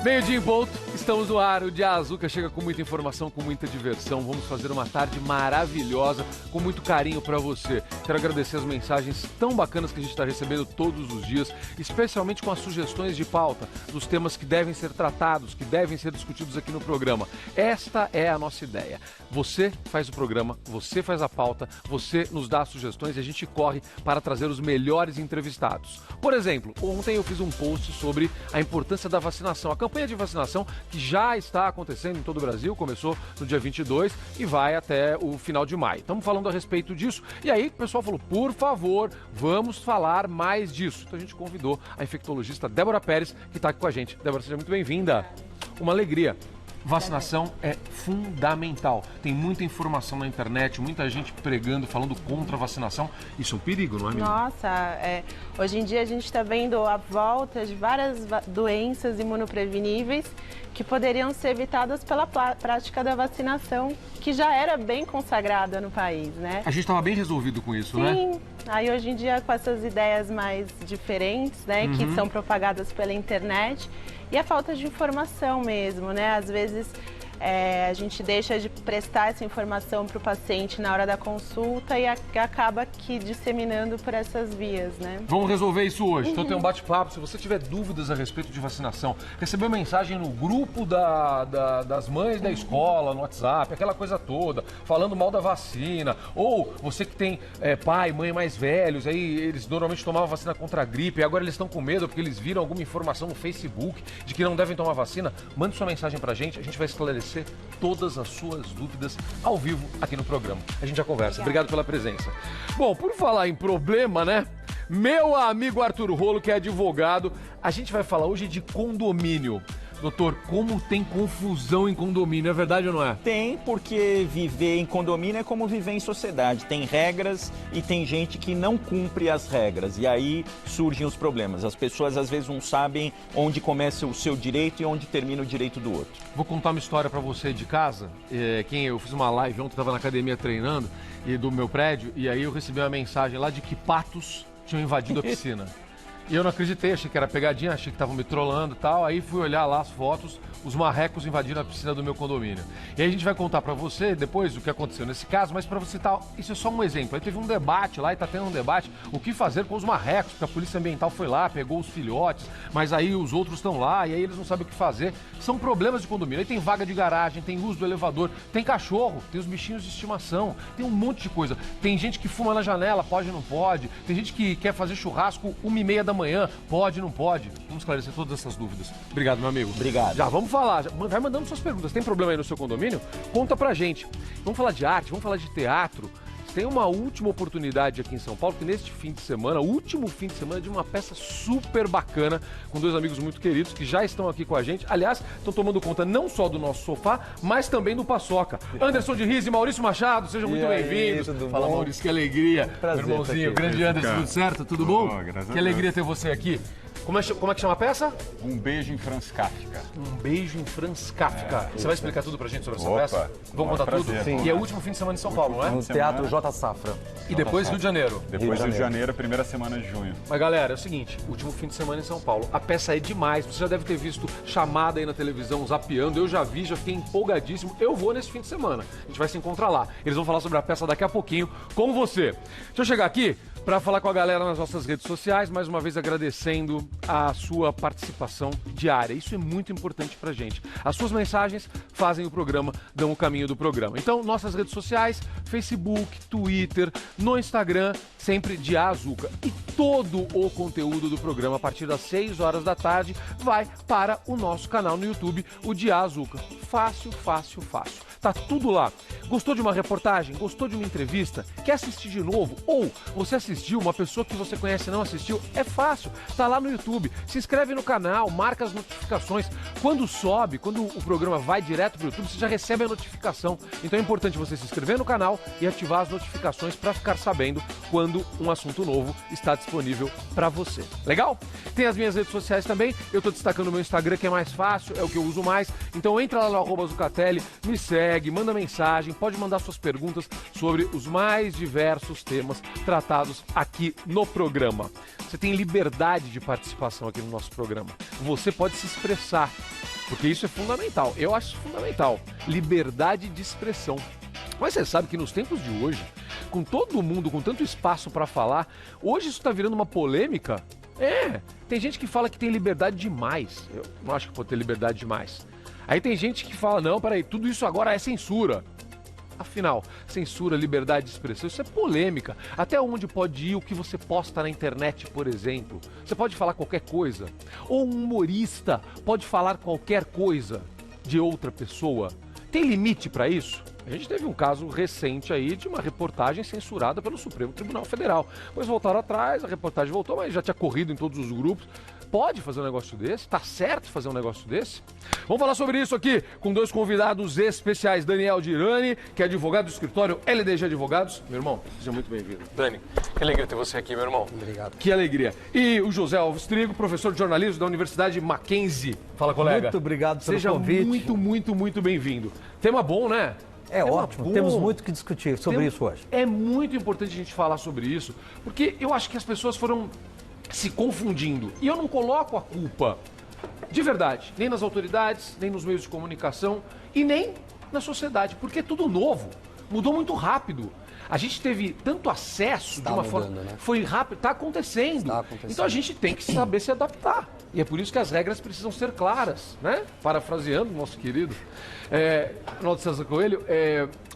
Meio-dia em ponto, estamos no ar. O Dia Azuca chega com muita informação, com muita diversão. Vamos fazer uma tarde maravilhosa, com muito carinho para você. Quero agradecer as mensagens tão bacanas que a gente está recebendo todos os dias, especialmente com as sugestões de pauta dos temas que devem ser tratados, que devem ser discutidos aqui no programa. Esta é a nossa ideia. Você faz o programa, você faz a pauta, você nos dá sugestões e a gente corre para trazer os melhores entrevistados. Por exemplo, ontem eu fiz um post sobre a importância da vacinação. A campanha de vacinação que já está acontecendo em todo o Brasil, começou no dia 22 e vai até o final de maio. Estamos falando a respeito disso e aí o pessoal falou, por favor, vamos falar mais disso. Então a gente convidou a infectologista Débora Pérez, que está aqui com a gente. Débora, seja muito bem-vinda. Uma alegria. Vacinação é fundamental. Tem muita informação na internet, muita gente pregando, falando contra a vacinação. Isso é um perigo, não é, menina? Nossa, hoje em dia a gente está vendo a volta de várias doenças imunopreveníveis que poderiam ser evitadas pela prática da vacinação, que já era bem consagrada no país, né? A gente estava bem resolvido com isso, né? Sim. Aí hoje em dia com essas ideias mais diferentes, né, que são propagadas pela internet, e a falta de informação mesmo, né? Às vezes a gente deixa de prestar essa informação para o paciente na hora da consulta e acaba aqui disseminando por essas vias, né? Vamos resolver isso hoje. Então tem um bate-papo. Se você tiver dúvidas a respeito de vacinação, recebeu mensagem no grupo das mães da escola, no WhatsApp, aquela coisa toda, falando mal da vacina, ou você que tem pai, mãe mais velhos, aí eles normalmente tomavam vacina contra a gripe, e agora eles estão com medo porque eles viram alguma informação no Facebook de que não devem tomar vacina, mande sua mensagem pra gente, a gente vai esclarecer todas as suas dúvidas ao vivo aqui no programa. A gente já conversa. Obrigado pela presença. Bom, por falar em problema, né? Meu amigo Arthur Rolo, que é advogado, a gente vai falar hoje de condomínio. Doutor, como tem confusão em condomínio, é verdade ou não é? Tem, porque viver em condomínio é como viver em sociedade. Tem regras e tem gente que não cumpre as regras. E aí surgem os problemas. As pessoas às vezes não sabem onde começa o seu direito e onde termina o direito do outro. Vou contar uma história pra você de casa. Eu fiz uma live ontem, estava na academia treinando, e do meu prédio, e aí eu recebi uma mensagem lá de que patos tinham invadido a piscina. E eu não acreditei, achei que era pegadinha, achei que estavam me trollando e tal. Aí fui olhar lá as fotos, os marrecos invadiram a piscina do meu condomínio. E aí a gente vai contar pra você depois o que aconteceu nesse caso, mas pra você isso é só um exemplo. Aí teve um debate lá e tá tendo um debate, o que fazer com os marrecos, porque a polícia ambiental foi lá, pegou os filhotes, mas aí os outros estão lá e aí eles não sabem o que fazer. São problemas de condomínio. Aí tem vaga de garagem, tem uso do elevador, tem cachorro, tem os bichinhos de estimação, tem um monte de coisa. Tem gente que fuma na janela, pode ou não pode. Tem gente que quer fazer churrasco 1h30 da manhã, pode, não pode? Vamos esclarecer todas essas dúvidas. Obrigado, meu amigo. Obrigado. Já vamos falar, vai mandando suas perguntas. Tem problema aí no seu condomínio? Conta pra gente. Vamos falar de arte, vamos falar de teatro. Tem uma última oportunidade aqui em São Paulo, que neste fim de semana, último fim de semana, de uma peça super bacana, com dois amigos muito queridos que já estão aqui com a gente. Aliás, estão tomando conta não só do nosso sofá, mas também do Paçoca. Anderson de Riz e Maurício Machado, sejam muito bem-vindos. Fala, Maurício, que alegria. Prazer, meu irmãozinho, tá aqui. grande Anderson, tudo certo? Tudo bom? Graças a Que alegria Deus. ter você aqui. Como é que chama a peça? Um beijo em Franz Kafka. Um beijo em Franz Kafka. Você vai explicar tudo pra gente sobre essa Opa, peça? Vamos contar prazer. tudo? Sim. E é o último fim de semana em São Paulo, não é? No Teatro J. Safra. E depois Rio de Janeiro. Depois do Rio de Janeiro, primeira semana de junho. Mas galera, é o seguinte, último fim de semana em São Paulo. A peça é demais, você já deve ter visto chamada aí na televisão, zapeando. Eu já vi, já fiquei empolgadíssimo. Eu vou nesse fim de semana. A gente vai se encontrar lá. Eles vão falar sobre a peça daqui a pouquinho com você. Deixa eu chegar aqui para falar com a galera nas nossas redes sociais, mais uma vez agradecendo a sua participação diária. Isso é muito importante pra gente. As suas mensagens fazem o programa, dão o caminho do programa. Então, nossas redes sociais, Facebook, Twitter, no Instagram, sempre de Azuca. E todo o conteúdo do programa, a partir das 6 horas da tarde, vai para o nosso canal no YouTube, o Dia Azuca. Fácil, fácil, fácil. Tá tudo lá. Gostou de uma reportagem? Gostou de uma entrevista? Quer assistir de novo? Ou você assistiu, uma pessoa que você conhece não assistiu? É fácil. Tá lá no YouTube. Se inscreve no canal, marca as notificações. Quando sobe, quando o programa vai direto pro YouTube, você já recebe a notificação. Então é importante você se inscrever no canal e ativar as notificações para ficar sabendo quando um assunto novo está disponível para você. Legal? Tem as minhas redes sociais também. Eu tô destacando o meu Instagram, que é mais fácil, é o que eu uso mais. Então entra lá no @Zucatelli, me segue, manda mensagem, pode mandar suas perguntas sobre os mais diversos temas tratados aqui no programa. Você tem liberdade de participação aqui no nosso programa. Você pode se expressar, porque isso é fundamental. Eu acho fundamental. Liberdade de expressão. Mas você sabe que nos tempos de hoje, com todo mundo, com tanto espaço para falar, hoje isso está virando uma polêmica. Tem gente que fala que tem liberdade demais. Eu não acho que pode ter liberdade demais. Aí tem gente que fala, não, peraí, tudo isso agora é censura. Afinal, censura, liberdade de expressão, isso é polêmica. Até onde pode ir o que você posta na internet, por exemplo? Você pode falar qualquer coisa. Ou um humorista pode falar qualquer coisa de outra pessoa. Tem limite para isso? A gente teve um caso recente aí de uma reportagem censurada pelo Supremo Tribunal Federal. Depois voltaram atrás, a reportagem voltou, mas já tinha corrido em todos os grupos. Pode fazer um negócio desse? Tá certo fazer um negócio desse? Vamos falar sobre isso aqui com dois convidados especiais. Daniel Girani, que é advogado do escritório LDG Advogados. Meu irmão, seja muito bem-vindo. Dani, que alegria ter você aqui, meu irmão. Obrigado. Que alegria. E o José Alves Trigo, professor de jornalismo da Universidade Mackenzie. Fala, colega. Muito obrigado pelo convite. Seja muito bem-vindo. Tema bom, né? É ótimo, bom. temos muito que discutir sobre isso hoje. É muito importante a gente falar sobre isso, porque eu acho que as pessoas foram se confundindo. E eu não coloco a culpa, de verdade, nem nas autoridades, nem nos meios de comunicação e nem na sociedade, porque é tudo novo, mudou muito rápido. A gente teve tanto acesso de uma forma... Né? Foi rápido, está acontecendo. Então a gente tem que saber se adaptar. E é por isso que as regras precisam ser claras, né? Parafraseando o nosso querido Ronaldo César Coelho,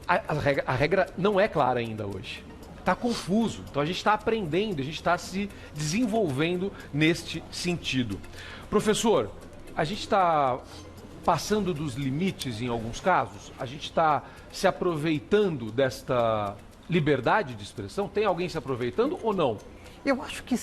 a regra não é clara ainda hoje. Está confuso. Então a gente está aprendendo, a gente está se desenvolvendo neste sentido. Professor, a gente está passando dos limites em alguns casos? A gente está se aproveitando desta liberdade de expressão? Tem alguém se aproveitando ou não? Eu acho que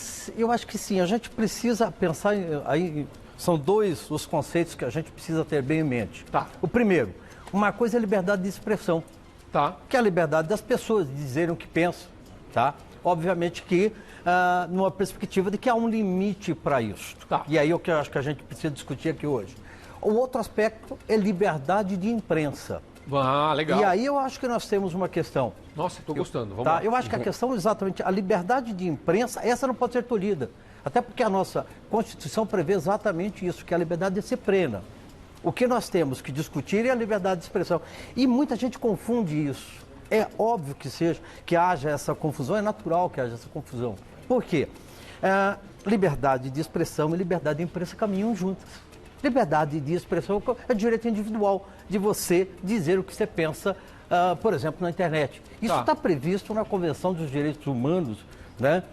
sim. A gente precisa pensar aí. São dois os conceitos que a gente precisa ter bem em mente. Tá. O primeiro, uma coisa é a liberdade de expressão. Tá. Que é a liberdade das pessoas de dizerem o que pensam, tá? Obviamente que numa perspectiva de que há um limite para isso. Tá. E aí é o que eu acho que a gente precisa discutir aqui hoje. O outro aspecto é liberdade de imprensa. Ah, legal. E aí eu acho que nós temos uma questão. Nossa, estou gostando. Vamos Tá? lá. Eu acho que a questão é exatamente a liberdade de imprensa, essa não pode ser tolhida. Até porque a nossa Constituição prevê exatamente isso, que é a liberdade de ser plena. O que nós temos que discutir é a liberdade de expressão. E muita gente confunde isso. É óbvio que haja essa confusão, é natural que haja essa confusão. Por quê? Liberdade de expressão e liberdade de imprensa caminham juntas. Liberdade de expressão é direito individual de você dizer o que você pensa, por exemplo, na internet. Isso está previsto na Convenção dos Direitos Humanos, né?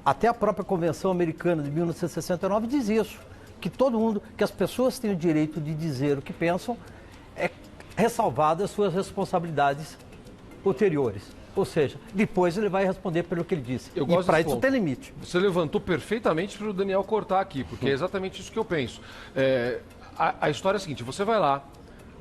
Até a própria Convenção Americana de 1969 diz isso, que as pessoas têm o direito de dizer o que pensam, ressalvadas as suas responsabilidades ulteriores. Ou seja, depois ele vai responder pelo que ele disse. Eu gosto e para desse isso ponto. tem limite. Você levantou perfeitamente para o Daniel cortar aqui, porque é exatamente isso que eu penso. A história é a seguinte, você vai lá,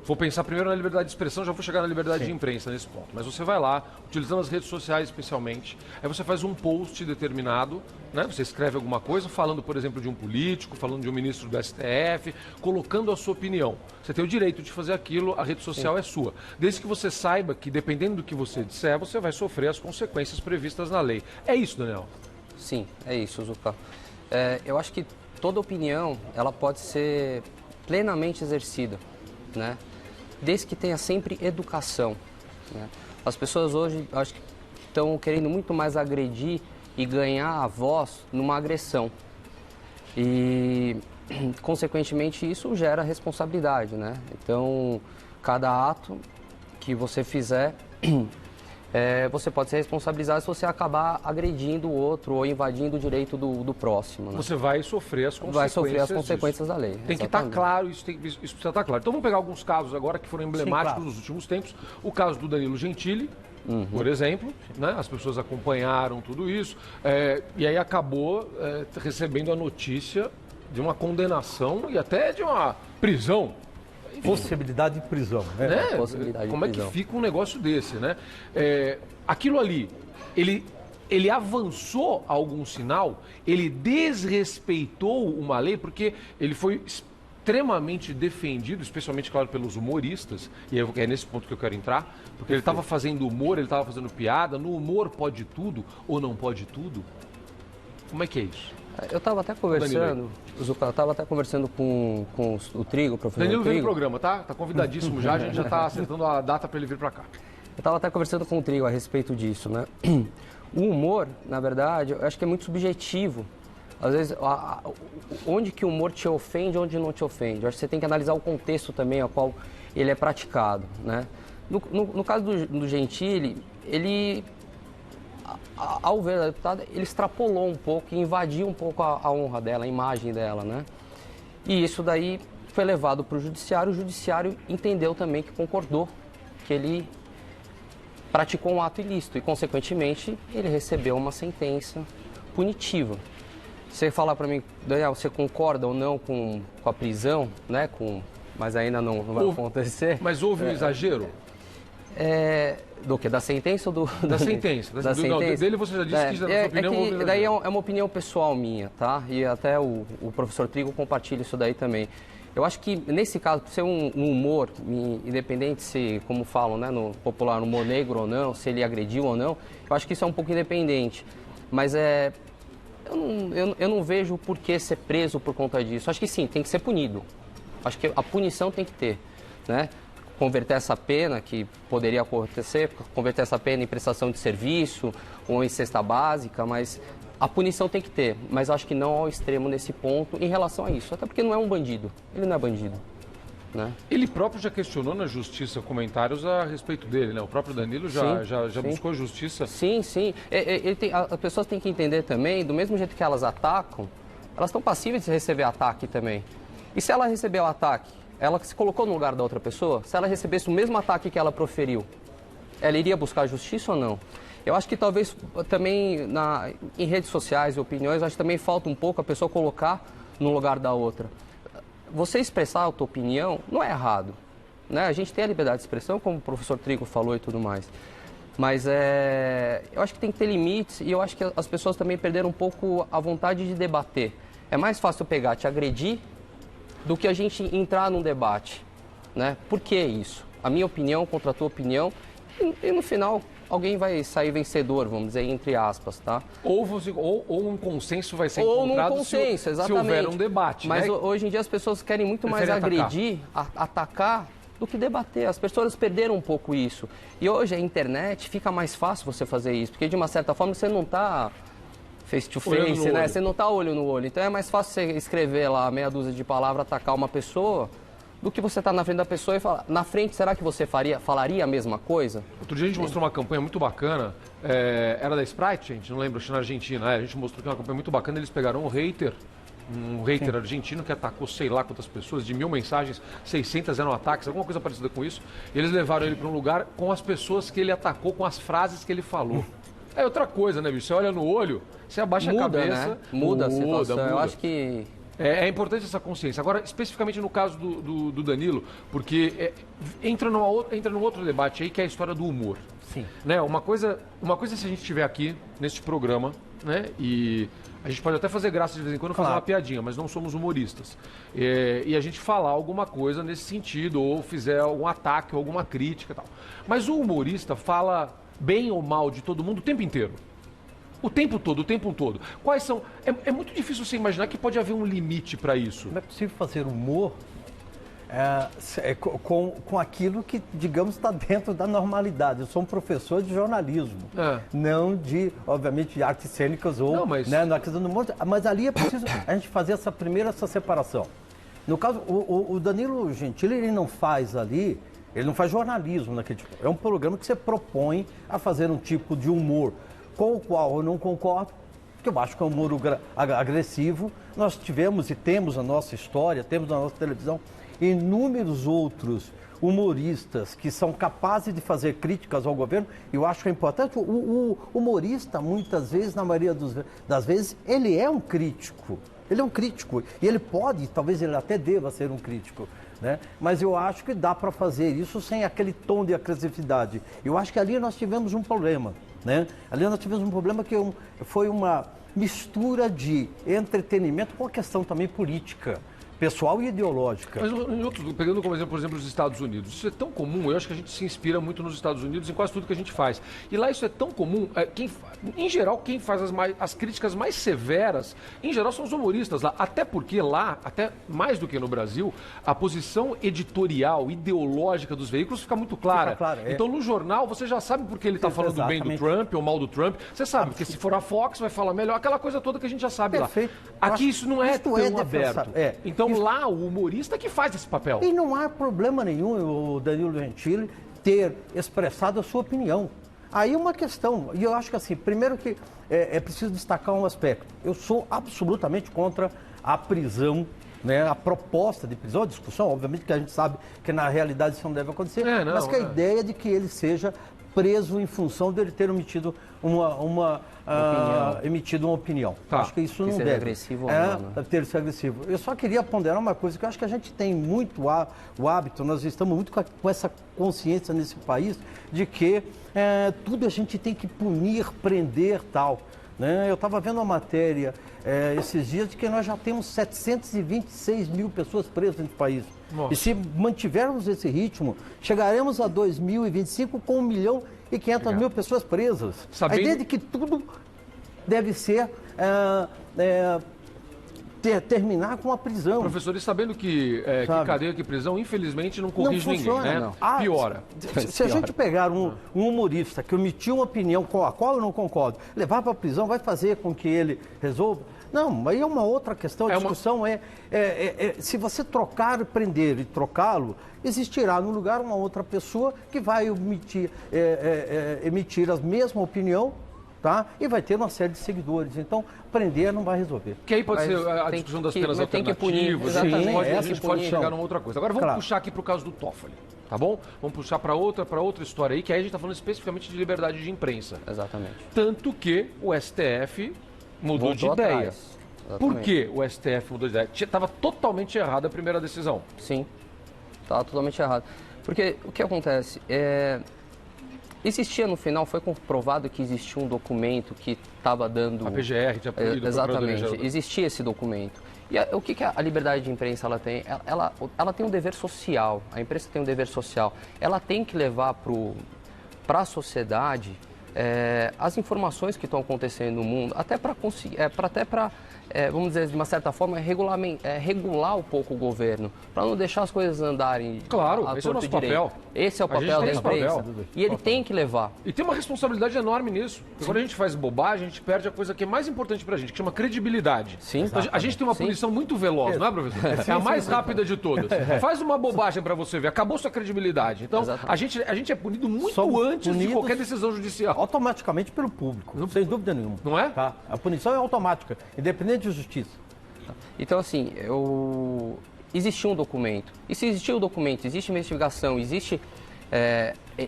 vou pensar primeiro na liberdade de expressão, já vou chegar na liberdade de imprensa nesse ponto. Mas você vai lá, utilizando as redes sociais especialmente, aí você faz um post determinado, né? Você escreve alguma coisa, falando, por exemplo, de um político, falando de um ministro do STF, colocando a sua opinião. Você tem o direito de fazer aquilo, a rede social é sua. Desde que você saiba que, dependendo do que você disser, você vai sofrer as consequências previstas na lei. É isso, Daniel? Sim, é isso, Zucca. Eu acho que toda opinião, ela pode ser plenamente exercida, né? Desde que tenha sempre educação, né? As pessoas hoje, acho que estão querendo muito mais agredir e ganhar a voz numa agressão. E, consequentemente, isso gera responsabilidade, né? Então, cada ato que você fizer, você pode ser responsabilizado se você acabar agredindo o outro ou invadindo o direito do próximo, né? Você vai sofrer as consequências. Vai sofrer as consequências da lei. Tem que estar claro, isso precisa estar claro. Então vamos pegar alguns casos agora que foram emblemáticos nos últimos tempos. O caso do Danilo Gentili, por exemplo, né? As pessoas acompanharam tudo isso e aí acabou recebendo a notícia de uma condenação e até de uma prisão. Possibilidade de prisão, né? Como é que fica um negócio desse, né? Aquilo ali, ele ele avançou algum sinal, ele desrespeitou uma lei, porque ele foi extremamente defendido, especialmente, claro, pelos humoristas, e é nesse ponto que eu quero entrar, porque ele estava fazendo humor, ele estava fazendo piada, no humor pode tudo ou não pode tudo? Como é que é isso? Eu estava até conversando, Zucca, com o Trigo, o professor Danilo veio no Trigo. programa, tá? Tá convidadíssimo já, a gente já tá acertando a data para ele vir para cá. Eu estava até conversando com o Trigo a respeito disso, né? O humor, na verdade, eu acho que é muito subjetivo. Às vezes, onde que o humor te ofende, onde não te ofende. Eu acho que você tem que analisar o contexto também ao qual ele é praticado, né? No caso do Gentili, ele, ao ver a deputada, ele extrapolou um pouco e invadiu um pouco a honra dela, a imagem dela, né? E isso daí foi levado para o judiciário entendeu também que concordou que ele praticou um ato ilícito e, consequentemente, ele recebeu uma sentença punitiva. Você falar para mim, Daniel, você concorda ou não com a prisão, né? Mas ainda não vai acontecer. Mas houve um exagero? Do que? Da sentença ou do... Da sentença. Da sentença. Não, dele você já disse que, na sua opinião, houve exagero. Daí é uma opinião pessoal minha, tá? E até o professor Trigo compartilha isso daí também. Eu acho que, nesse caso, por ser um humor, independente se, como falam, né, no popular, humor negro ou não, se ele agrediu ou não, eu acho que isso é um pouco independente. Mas eu não vejo por que ser preso por conta disso. Acho que sim, tem que ser punido. Acho que a punição tem que ter, né? Converter essa pena, que poderia acontecer, converter essa pena em prestação de serviço ou em cesta básica, mas a punição tem que ter. Mas acho que não ao extremo nesse ponto em relação a isso. Até porque não é um bandido. Ele não é bandido, né? Ele próprio já questionou na justiça comentários a respeito dele, né? O próprio Danilo já buscou justiça. Sim, sim. As pessoas têm que entender também, do mesmo jeito que elas atacam, elas estão passíveis de receber ataque também. E se ela recebeu o ataque, ela se colocou no lugar da outra pessoa, se ela recebesse o mesmo ataque que ela proferiu, ela iria buscar justiça ou não? Eu acho que talvez também em redes sociais e opiniões, acho que também falta um pouco a pessoa colocar no lugar da outra. Você expressar a tua opinião não é errado, né? A gente tem a liberdade de expressão, como o professor Trigo falou e tudo mais. Mas eu acho que tem que ter limites e eu acho que as pessoas também perderam um pouco a vontade de debater. É mais fácil pegar, te agredir, do que a gente entrar num debate, né? Por que isso? A minha opinião contra a tua opinião e no final alguém vai sair vencedor, vamos dizer, entre aspas, tá? Ou um consenso vai ser encontrado se houver um debate. Mas né? Hoje em dia as pessoas querem muito mais agredir, atacar, do que debater. As pessoas perderam um pouco isso. E hoje a internet fica mais fácil você fazer isso, porque de uma certa forma você não está face to face, né? Você não está olho no olho. Então é mais fácil você escrever lá meia dúzia de palavras, atacar uma pessoa, do que você estar na frente da pessoa e falar, na frente, será que você falaria a mesma coisa? Outro dia a gente mostrou uma campanha muito bacana, era da Sprite, gente, não lembro, acho que na Argentina, a gente mostrou que é uma campanha muito bacana, eles pegaram um hater argentino que atacou sei lá quantas pessoas, de 1000 mensagens, 600 eram ataques, alguma coisa parecida com isso, e eles levaram ele para um lugar com as pessoas que ele atacou, com as frases que ele falou. É outra coisa, né, bicho? Você olha no olho, você abaixa a cabeça... Né? Muda a situação. Eu acho que... É importante essa consciência. Agora, especificamente no caso do Danilo, porque entra num outro debate aí, que é a história do humor. Sim. Né? Uma coisa é se a gente estiver aqui, neste programa, né? E a gente pode até fazer graça de vez em quando, fazer uma piadinha, mas não somos humoristas. E a gente falar alguma coisa nesse sentido, ou fizer algum ataque, ou alguma crítica e tal. Mas o humorista fala bem ou mal de todo mundo o tempo inteiro. O tempo todo. Quais são... É muito difícil você imaginar que pode haver um limite para isso. Não é possível fazer humor com aquilo que, digamos, está dentro da normalidade. Eu sou um professor de jornalismo, não de, obviamente, de artes cênicas ou na questão do humor. Mas ali é preciso a gente fazer essa separação. No caso, o Danilo Gentili, ele não faz jornalismo naquele tipo. É um programa que você propõe a fazer um tipo de humor com o qual eu não concordo, porque eu acho que é um humor agressivo. Nós tivemos e temos na nossa história, temos na nossa televisão, inúmeros outros humoristas que são capazes de fazer críticas ao governo. Eu acho que é importante. O humorista, muitas vezes, na maioria das vezes, ele é um crítico. Ele é um crítico. E ele pode, talvez ele até deva ser um crítico, né? Mas eu acho que dá para fazer isso sem aquele tom de agressividade. Eu acho que ali nós tivemos um problema. né? Ali nós tivemos um problema que foi uma mistura de entretenimento com a questão também política, pessoal e ideológica. Mas pegando como exemplo, por exemplo, os Estados Unidos, isso é tão comum, eu acho que a gente se inspira muito nos Estados Unidos em quase tudo que a gente faz. E lá isso é tão comum, em geral, quem faz as críticas mais severas, em geral, são os humoristas lá. Até porque lá, até mais do que no Brasil, a posição editorial, ideológica dos veículos fica muito clara. Então, no jornal, você já sabe porque ele está falando bem do Trump ou mal do Trump. Você sabe, porque se for a Fox, vai falar melhor. Aquela coisa toda que a gente já sabe lá. Aqui isso não é tão aberto. Então, lá, o humorista que faz esse papel. E não há problema nenhum o Danilo Gentili ter expressado a sua opinião. Aí uma questão, e eu acho que assim, primeiro que é preciso destacar um aspecto. Eu sou absolutamente contra a prisão, né, a proposta de prisão, a discussão, obviamente que a gente sabe que na realidade isso não deve acontecer, mas que a ideia de que ele seja preso em função dele ter emitido uma opinião. Acho que isso não deve agressivo ou não, ter sido agressivo. Eu só queria ponderar uma coisa, que eu acho que a gente tem muito o hábito, nós estamos muito com essa consciência nesse país, de que tudo a gente tem que punir, prender, tal. Né? Eu estava vendo uma matéria esses dias de que nós já temos 726 mil pessoas presas nesse país. Nossa. E se mantivermos esse ritmo, chegaremos a 2025 com 1.500.000 pessoas presas. A ideia de que tudo deve ser terminar com a prisão. Professor, e sabendo que cadeia, que prisão, infelizmente não corrige ninguém, né? Piora. Se a gente pegar um humorista que emitiu uma opinião com a qual eu não concordo, levar para a prisão, vai fazer com que ele resolva? Não, aí é uma outra questão. A discussão se você trocar, prender e trocá-lo, existirá no lugar uma outra pessoa que vai emitir a mesma opinião, tá? E vai ter uma série de seguidores. Então, prender não vai resolver. Que aí pode ser a discussão das penas alternativas. A gente pode chegar numa outra coisa. Agora vamos puxar aqui para o caso do Toffoli, tá bom? Vamos puxar para outra história aí, que aí a gente está falando especificamente de liberdade de imprensa. Exatamente. Tanto que o STF mudou de ideia. Por que o STF mudou de ideia? Estava totalmente errada a primeira decisão. Sim, estava totalmente errado. Porque o que acontece? Existia no final, foi comprovado que existia um documento que estava dando... A PGR tinha pedido. Exatamente, existia esse documento. E o que a liberdade de imprensa ela tem? Ela tem um dever social, a imprensa tem um dever social. Ela tem que levar para a sociedade as informações que estão acontecendo no mundo, até para conseguir, vamos dizer, de uma certa forma, regular um pouco o governo, para não deixar as coisas andarem. Claro, esse é o nosso papel. Esse é o papel da imprensa. E ele tem que levar. E tem uma responsabilidade enorme nisso. Porque quando a gente faz bobagem, a gente perde a coisa que é mais importante pra gente, que chama credibilidade. Sim. Então, a gente tem uma punição muito veloz, não é, professor? É a mais rápida de todas. Faz uma bobagem pra você ver, acabou sua credibilidade. Então, a gente é punido muito antes de qualquer decisão judicial. Automaticamente pelo público, sem dúvida nenhuma. Não é? Tá? A punição é automática, independente de justiça. Então, assim, existiu um documento. E se existiu um documento, existe investigação, existe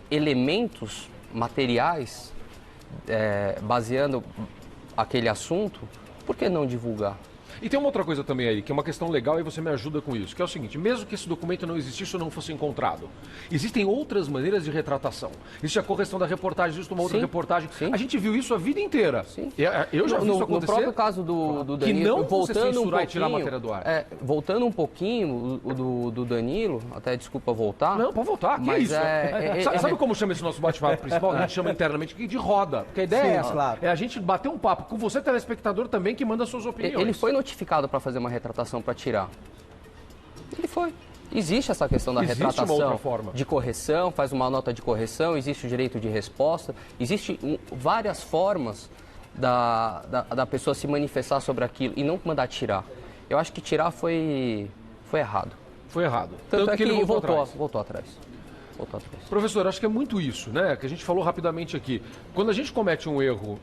elementos materiais baseando aquele assunto, por que não divulgar? E tem uma outra coisa também aí, que é uma questão legal e você me ajuda com isso, que é o seguinte, mesmo que esse documento não existisse ou não fosse encontrado, existem outras maneiras de retratação. Existe a correção da reportagem, existe uma outra reportagem. Sim. A gente viu isso a vida inteira. Sim. Eu já vi isso acontecer. No próprio caso do Danilo, que não voltando um pouquinho, e tirar a matéria do ar. Voltando um pouquinho do Danilo, até desculpa voltar. Não, pode voltar, que mas é isso? Sabe como chama esse nosso bate-papo principal? A gente chama internamente de roda, porque a ideia é essa. Claro. É a gente bater um papo com você, telespectador, também, que manda suas opiniões. Ele foi notificado para fazer uma retratação para tirar. Ele foi. Existe essa questão da retratação, uma outra forma de correção, faz uma nota de correção, existe o direito de resposta, existe várias formas da pessoa se manifestar sobre aquilo e não mandar tirar. Eu acho que tirar foi errado. Foi errado. Tanto que ele voltou atrás. Professor, acho que é muito isso, né? Que a gente falou rapidamente aqui. Quando a gente comete um erro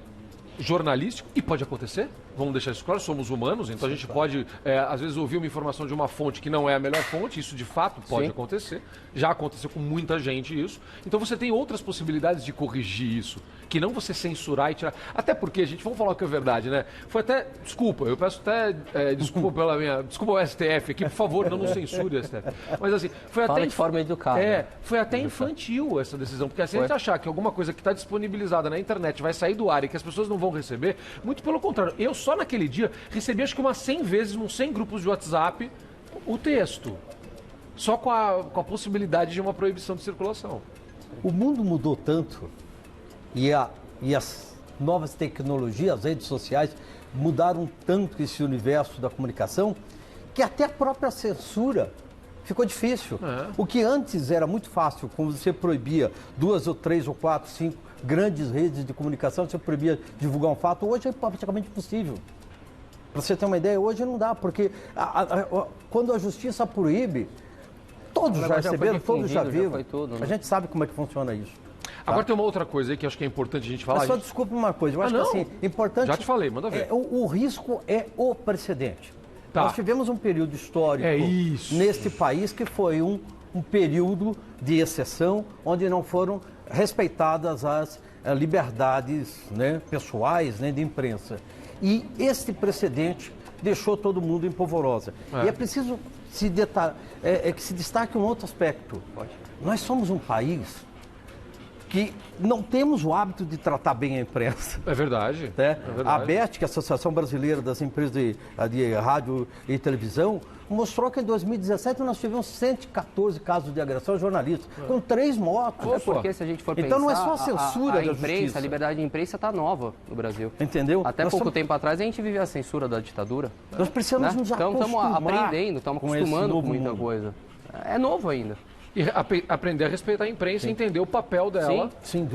jornalístico, e pode acontecer, vamos deixar isso claro, somos humanos, então a gente pode, às vezes, ouvir uma informação de uma fonte que não é a melhor fonte, isso de fato pode acontecer, já aconteceu com muita gente isso, então você tem outras possibilidades de corrigir isso, que não você censurar e tirar, até porque, gente, vamos falar o que é verdade, né? Foi até, desculpa, eu peço até desculpa pela minha, desculpa o STF aqui, por favor, não censure o STF, mas assim, foi Fala até... de forma educada. Foi até infantil essa decisão, porque se a gente achar que alguma coisa que está disponibilizada na internet vai sair do ar e que as pessoas não vão receber, muito pelo contrário, eu só naquele dia recebi acho que umas 100 vezes, uns 100 grupos de WhatsApp, o texto, só com a possibilidade de uma proibição de circulação. O mundo mudou tanto e as novas tecnologias, as redes sociais, mudaram tanto esse universo da comunicação que até a própria censura ficou difícil. O que antes era muito fácil, quando você proibia 2 ou 3 ou 4, 5 grandes redes de comunicação, você proibia divulgar um fato, hoje é praticamente impossível. Para você ter uma ideia, hoje não dá, porque quando a justiça proíbe, todos já receberam, todos já viram. A gente sabe como é que funciona isso. Agora tem uma outra coisa aí que acho que é importante a gente falar. Mas só desculpa uma coisa, eu acho que assim, importante... Já te falei, manda ver. O risco é o precedente. Tá. Nós tivemos um período histórico neste país que foi um período de exceção, onde não foram respeitadas as liberdades, né, pessoais, né, de imprensa. E este precedente deixou todo mundo em polvorosa. E é preciso que se destaque um outro aspecto. Nós somos um país que não temos o hábito de tratar bem a imprensa. É verdade. Né? É verdade. A ABET, que é a Associação Brasileira das Empresas de Rádio e Televisão, mostrou que em 2017 nós tivemos 114 casos de agressão a jornalistas, com 3 mortos. É porque se a gente for então pensar, não é só a censura da justiça. A liberdade de imprensa está nova no Brasil. Entendeu? Até pouco tempo atrás a gente vivia a censura da ditadura. Nós precisamos nos Então acostumar estamos aprendendo, estamos acostumando com muita coisa. É novo ainda. E aprender a respeitar a imprensa e entender o papel dela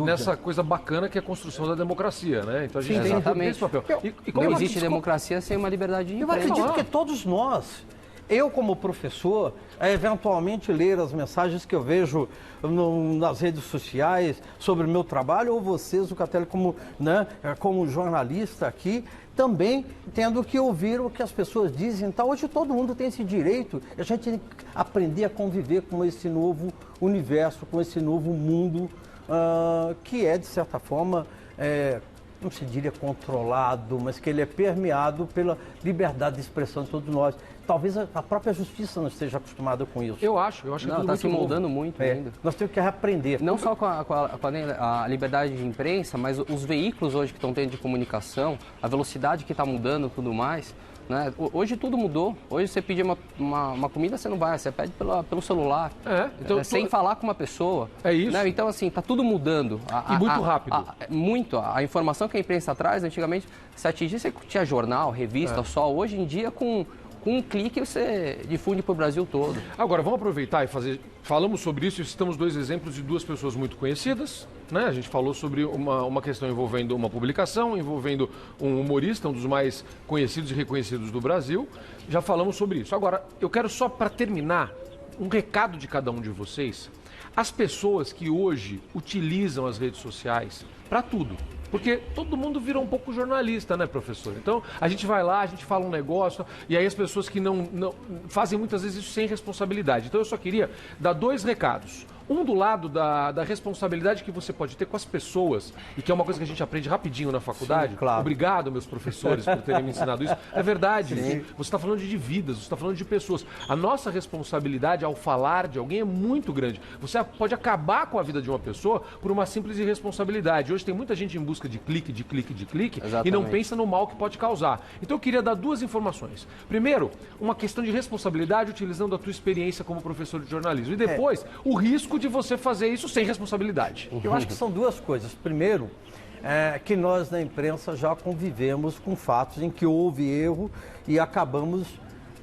nessa coisa bacana que é a construção da democracia, né? Então a gente tem esse papel. Não existe democracia sem uma liberdade de imprensa. Eu acredito que todos nós, eu como professor, eventualmente ler as mensagens que eu vejo nas redes sociais sobre o meu trabalho, ou vocês, o Catelli, como jornalista aqui, também tendo que ouvir o que as pessoas dizem. Então, hoje todo mundo tem esse direito, a gente tem que aprender a conviver com esse novo universo, com esse novo mundo, que é, de certa forma, não se diria controlado, mas que ele é permeado pela liberdade de expressão de todos nós. Talvez a própria justiça não esteja acostumada com isso. Eu acho que está se moldando muito ainda. Nós temos que reaprender. Não só com a liberdade de imprensa, mas os veículos hoje que estão tendo de comunicação, a velocidade que está mudando e tudo mais. Né? Hoje tudo mudou. Hoje você pedir uma comida, você não vai, você pede pelo celular. Então, sem falar com uma pessoa. É isso. Né? Então, assim, está tudo mudando. E muito rápido. A informação que a imprensa traz, antigamente, se atingisse, você tinha jornal, revista, só. Hoje em dia, com um clique você difunde para o Brasil todo. Agora, vamos aproveitar e falamos sobre isso e citamos 2 exemplos de 2 pessoas muito conhecidas, né? A gente falou sobre uma questão envolvendo uma publicação, envolvendo um humorista, um dos mais conhecidos e reconhecidos do Brasil. Já falamos sobre isso. Agora, eu quero só, para terminar, um recado de cada um de vocês. As pessoas que hoje utilizam as redes sociais para tudo. Porque todo mundo virou um pouco jornalista, né, professor? Então, a gente vai lá, a gente fala um negócio, e aí as pessoas que não fazem muitas vezes isso sem responsabilidade. Então, eu só queria dar 2 recados. Um do lado da responsabilidade que você pode ter com as pessoas, e que é uma coisa que a gente aprende rapidinho na faculdade. Sim, claro. Obrigado, meus professores, por terem me ensinado isso. É verdade, você está falando de vidas, você está falando de pessoas. A nossa responsabilidade ao falar de alguém é muito grande. Você pode acabar com a vida de uma pessoa por uma simples irresponsabilidade. Hoje tem muita gente em busca de clique, Exatamente. e não pensa no mal que pode causar. Então eu queria dar 2 informações. Primeiro, uma questão de responsabilidade utilizando a tua experiência como professor de jornalismo. E depois, o risco de você fazer isso sem responsabilidade. Eu acho que são 2 coisas. Primeiro, que nós na imprensa já convivemos com fatos em que houve erro e acabamos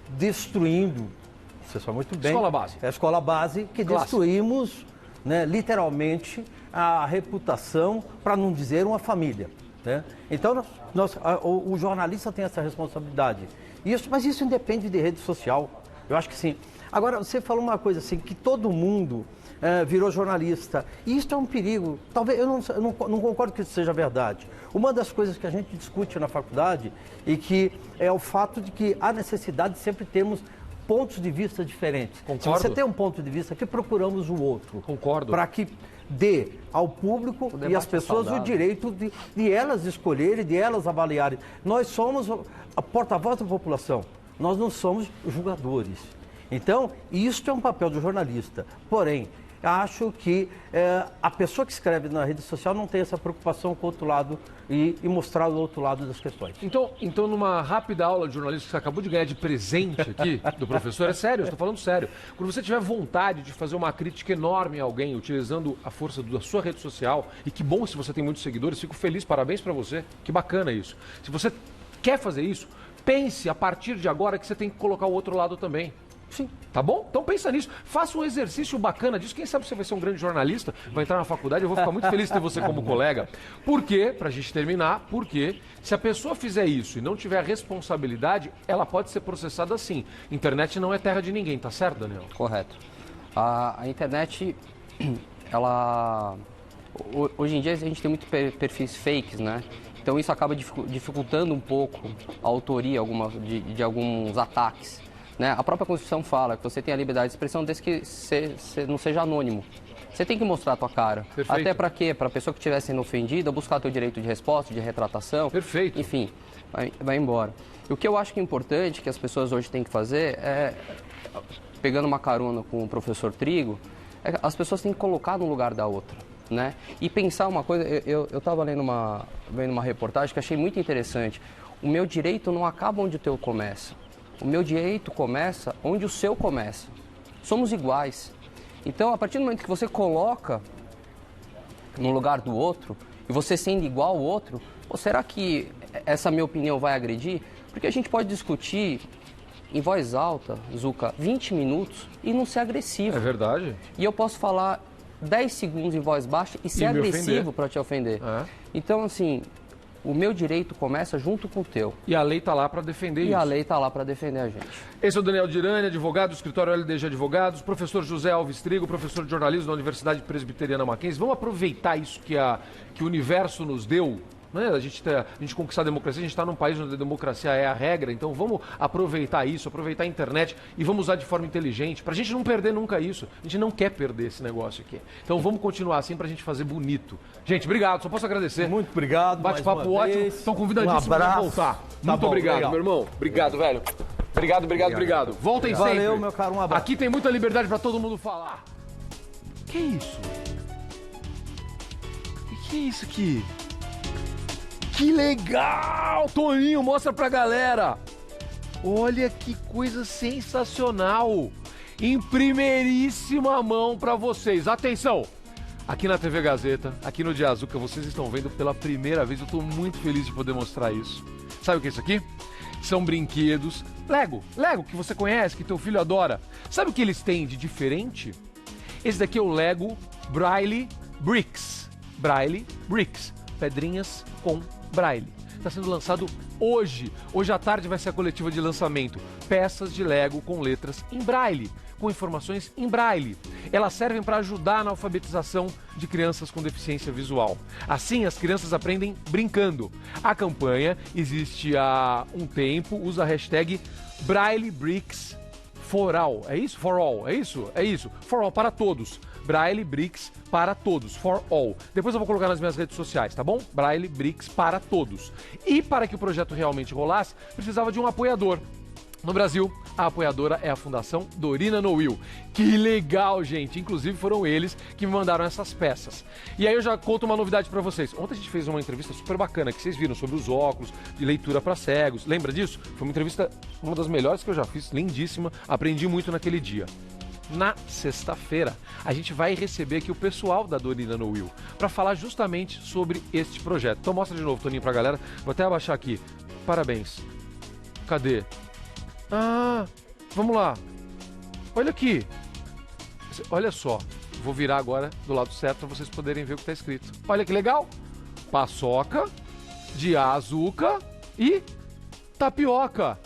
destruindo, você sabe muito bem. Escola base. É a escola base que destruímos, né, literalmente, a reputação, para não dizer uma família. Né? Então, o jornalista tem essa responsabilidade. Mas isso independe de rede social. Eu acho que sim. Agora, você falou uma coisa assim, que todo mundo virou jornalista. E isso é um perigo. Talvez, eu não concordo que isso seja verdade. Uma das coisas que a gente discute na faculdade e que é o fato de que há necessidade de sempre termos pontos de vista diferentes. Concordo. Se você tem um ponto de vista, que procuramos o outro. Concordo. Para que dê ao público e às pessoas o direito de elas escolherem, de elas avaliarem. Nós somos a porta-voz da população, nós não somos julgadores. Então, isso é um papel do jornalista. Porém, acho que a pessoa que escreve na rede social não tem essa preocupação com o outro lado e mostrar o outro lado das questões. Então, numa rápida aula de jornalismo que você acabou de ganhar de presente aqui do professor, é sério, eu estou falando sério. Quando você tiver vontade de fazer uma crítica enorme a alguém, utilizando a força da sua rede social, e que bom se você tem muitos seguidores, fico feliz, parabéns para você, que bacana isso. Se você quer fazer isso, pense a partir de agora que você tem que colocar o outro lado também. Sim. Tá bom? Então pensa nisso. Faça um exercício bacana disso. Quem sabe você vai ser um grande jornalista, vai entrar na faculdade, eu vou ficar muito feliz de ter você como colega. Por quê? Pra gente terminar, porque se a pessoa fizer isso e não tiver responsabilidade, ela pode ser processada sim. Internet não é terra de ninguém, tá certo, Daniel? Correto. A internet, ela... Hoje em dia a gente tem muitos perfis fakes, né? Então isso acaba dificultando um pouco a autoria de alguns ataques. Né? A própria Constituição fala que você tem a liberdade de expressão desde que você não seja anônimo. Você tem que mostrar a tua cara. Perfeito. Até para quê? Para a pessoa que estiver sendo ofendida, buscar teu direito de resposta, de retratação. Perfeito. Enfim, vai embora. E o que eu acho que é importante que as pessoas hoje têm que fazer é, pegando uma carona com o professor Trigo, as pessoas têm que colocar no lugar da outra. Né? E pensar uma coisa, eu estava vendo uma reportagem que achei muito interessante. O meu direito não acaba onde o teu começa. O meu direito começa onde o seu começa. Somos iguais. Então, a partir do momento que você coloca no lugar do outro, e você sendo igual ao outro, será que essa minha opinião vai agredir? Porque a gente pode discutir em voz alta, Zucca, 20 minutos e não ser agressivo. É verdade. E eu posso falar 10 segundos em voz baixa e ser agressivo para te ofender. É. Então, assim... O meu direito começa junto com o teu. E a lei está lá para defender isso. E a lei está lá para defender a gente. Esse é o Daniel Dirani, advogado do escritório LDG Advogados, professor José Alves Trigo, professor de jornalismo da Universidade Presbiteriana Mackenzie. Vamos aproveitar isso que o universo nos deu. Né? A gente conquistar a democracia, a gente está num país onde a democracia é a regra, então vamos aproveitar isso, aproveitar a internet e vamos usar de forma inteligente, para a gente não perder nunca isso. A gente não quer perder esse negócio aqui. Então vamos continuar assim para a gente fazer bonito. Gente, obrigado, só posso agradecer. Muito obrigado. Bate-papo ótimo. Estão convidadíssimos para voltar. Muito obrigado, legal. Meu irmão. Obrigado, velho. Obrigado. Voltem sempre. Valeu, meu caro, um abraço. Aqui tem muita liberdade para todo mundo falar. Que isso? Que é isso aqui? Que legal! Toninho, mostra pra galera! Olha que coisa sensacional! Em primeiríssima mão pra vocês. Atenção! Aqui na TV Gazeta, aqui no Dia Zucca, vocês estão vendo pela primeira vez. Eu tô muito feliz de poder mostrar isso. Sabe o que é isso aqui? São brinquedos Lego, que você conhece, que teu filho adora. Sabe o que eles têm de diferente? Esse daqui é o Lego Braille Bricks. Braille Bricks. Pedrinhas com Braille. Está sendo lançado hoje. Hoje à tarde vai ser a coletiva de lançamento. Peças de Lego com letras em Braille, com informações em Braille. Elas servem para ajudar na alfabetização de crianças com deficiência visual. Assim, as crianças aprendem brincando. A campanha existe há um tempo, usa a hashtag Braille Bricks for All. É isso? For All. É isso? É isso. For All, para todos. Braille Bricks para todos, for all. Depois eu vou colocar nas minhas redes sociais, tá bom? Braille Bricks para todos. E para que o projeto realmente rolasse, precisava de um apoiador. No Brasil, a apoiadora é a Fundação Dorina Noil. Que legal, gente! Inclusive foram eles que me mandaram essas peças. E aí eu já conto uma novidade para vocês. Ontem a gente fez uma entrevista super bacana que vocês viram sobre os óculos, de leitura para cegos. Lembra disso? Foi uma entrevista, uma das melhores que eu já fiz, lindíssima. Aprendi muito naquele dia. Na sexta-feira, a gente vai receber aqui o pessoal da Dorina Noil para falar justamente sobre este projeto. Então mostra de novo, Toninho, pra galera. Vou até abaixar aqui. Parabéns. Cadê? Ah, vamos lá. Olha aqui. Olha só. Vou virar agora do lado certo para vocês poderem ver o que está escrito. Olha que legal. Paçoca, de Zucca e tapioca.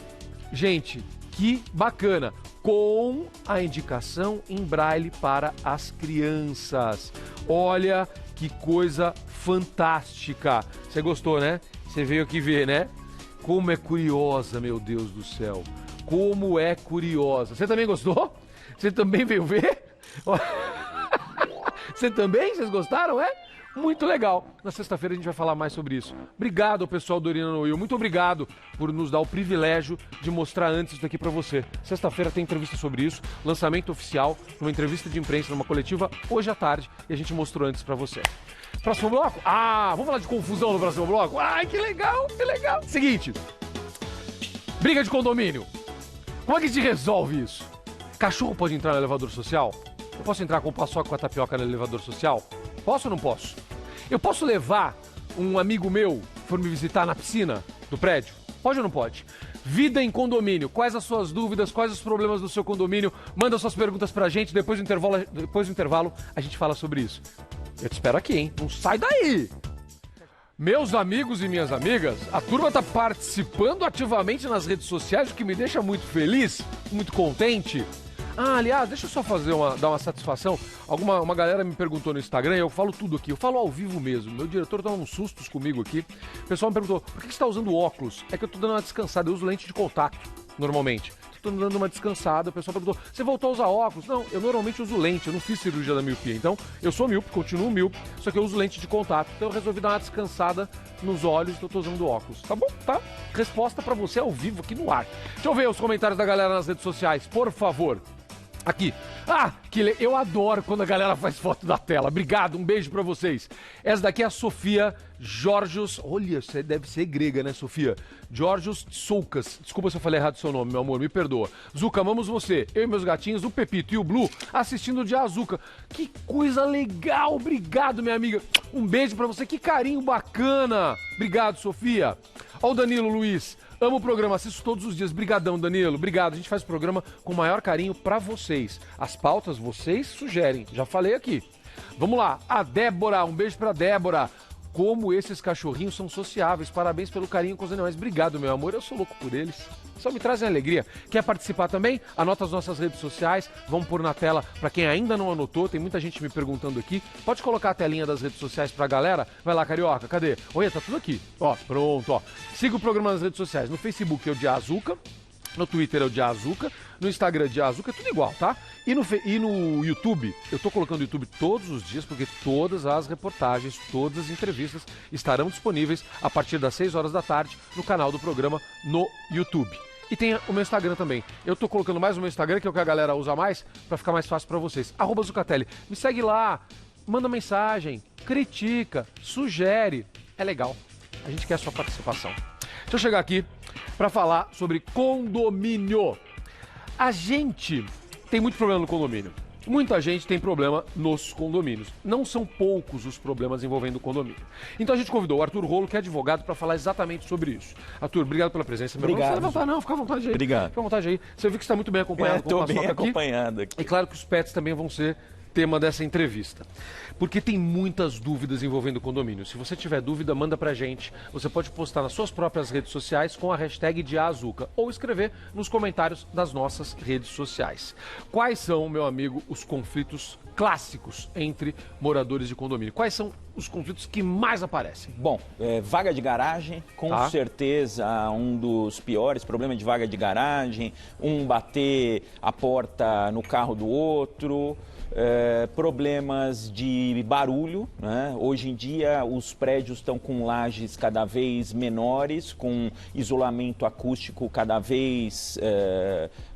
Gente, que bacana. com a indicação em braille para as crianças. Olha que coisa fantástica. Você gostou, né? Você veio aqui ver, né? Como é curiosa, meu Deus do céu. Como é curiosa. Você também gostou? Você também veio ver? Você também? Vocês gostaram, é? Muito legal. Na sexta-feira a gente vai falar mais sobre isso. Obrigado ao pessoal do Urina no Will. Muito obrigado por nos dar o privilégio de mostrar antes isso aqui pra você. Sexta-feira tem entrevista sobre isso, lançamento oficial, uma entrevista de imprensa numa coletiva hoje à tarde e a gente mostrou antes pra você. Próximo bloco? Vamos falar de confusão no próximo bloco? Ai, que legal, que legal. Seguinte, briga de condomínio. Como é que se resolve isso? Cachorro pode entrar no elevador social? Eu posso entrar com o paçoca com a tapioca no elevador social? Posso ou não posso? Eu posso levar um amigo meu que for me visitar na piscina do prédio? Pode ou não pode? Vida em condomínio. Quais as suas dúvidas? Quais os problemas do seu condomínio? Manda suas perguntas pra gente. Depois do intervalo a gente fala sobre isso. Eu te espero aqui, hein? Não sai daí! Meus amigos e minhas amigas, a turma tá participando ativamente nas redes sociais, o que me deixa muito feliz, muito contente. Aliás, deixa eu só dar uma satisfação. Uma galera me perguntou no Instagram, eu falo tudo aqui, eu falo ao vivo mesmo. Meu diretor dá uns sustos comigo aqui. O pessoal me perguntou, por que você tá usando óculos? É que eu tô dando uma descansada, eu uso lente de contato, normalmente. Tô dando uma descansada, o pessoal perguntou, você voltou a usar óculos? Não, eu normalmente uso lente, eu não fiz cirurgia da miopia. Então, eu sou míope, continuo míope, só que eu uso lente de contato. Então eu resolvi dar uma descansada nos olhos, então eu tô usando óculos. Tá bom? Tá? Resposta pra você ao vivo aqui no ar. Deixa eu ver os comentários da galera nas redes sociais, por favor. Aqui. Eu adoro quando a galera faz foto da tela. Obrigado, um beijo pra vocês. Essa daqui é a Sofia Georgios. Olha, você deve ser grega, né, Sofia? Georgios Soucas. Desculpa se eu falei errado o seu nome, meu amor, me perdoa. Zuca, amamos você. Eu e meus gatinhos, o Pepito e o Blue, assistindo o Dia Azuca. Que coisa legal, obrigado, minha amiga. Um beijo pra você, que carinho bacana. Obrigado, Sofia. Ó o Danilo Luiz. Amo o programa, assisto todos os dias. Brigadão, Danilo. Obrigado. A gente faz o programa com o maior carinho pra vocês. As pautas vocês sugerem. Já falei aqui. Vamos lá. A Débora. Um beijo pra Débora. Como esses cachorrinhos são sociáveis. Parabéns pelo carinho com os animais. Obrigado, meu amor. Eu sou louco por eles. Só me trazem alegria. Quer participar também? Anota as nossas redes sociais. Vamos pôr na tela para quem ainda não anotou. Tem muita gente me perguntando aqui. Pode colocar a telinha das redes sociais pra galera? Vai lá, Carioca. Cadê? Olha, tá tudo aqui. Ó, pronto, ó. Siga o programa nas redes sociais. No Facebook é o Dia Azuca. No Twitter é o Dia Azuca, no Instagram é o Dia Azuca, é tudo igual, tá? E no YouTube, eu tô colocando no YouTube todos os dias, porque todas as reportagens, todas as entrevistas estarão disponíveis a partir das 6 horas da tarde no canal do programa no YouTube. E tem o meu Instagram também. Eu tô colocando mais no meu Instagram, que é o que a galera usa mais, pra ficar mais fácil pra vocês. @Zucatelli. Me segue lá, manda mensagem, critica, sugere. É legal. A gente quer a sua participação. Deixa eu chegar aqui para falar sobre condomínio. A gente tem muito problema no condomínio. Muita gente tem problema nos condomínios. Não são poucos os problemas envolvendo o condomínio. Então a gente convidou o Arthur Rolo, que é advogado, para falar exatamente sobre isso. Arthur, obrigado pela presença. Obrigado. Não, não, fica à vontade aí. Obrigado. Fica à vontade aí. Você viu que está muito bem acompanhado com o Estou bem acompanhado aqui. E claro que os pets também vão ser tema dessa entrevista. Porque tem muitas dúvidas envolvendo o condomínio. Se você tiver dúvida, manda pra gente. Você pode postar nas suas próprias redes sociais com a hashtag Diazuca ou escrever nos comentários das nossas redes sociais. Quais são, meu amigo, os conflitos clássicos entre moradores de condomínio? Quais são os conflitos que mais aparecem? Bom, vaga de garagem, com certeza um dos piores, problema de vaga de garagem, um bater a porta no carro do outro. Problemas de barulho, né? Hoje em dia os prédios estão com lajes cada vez menores, com isolamento acústico cada vez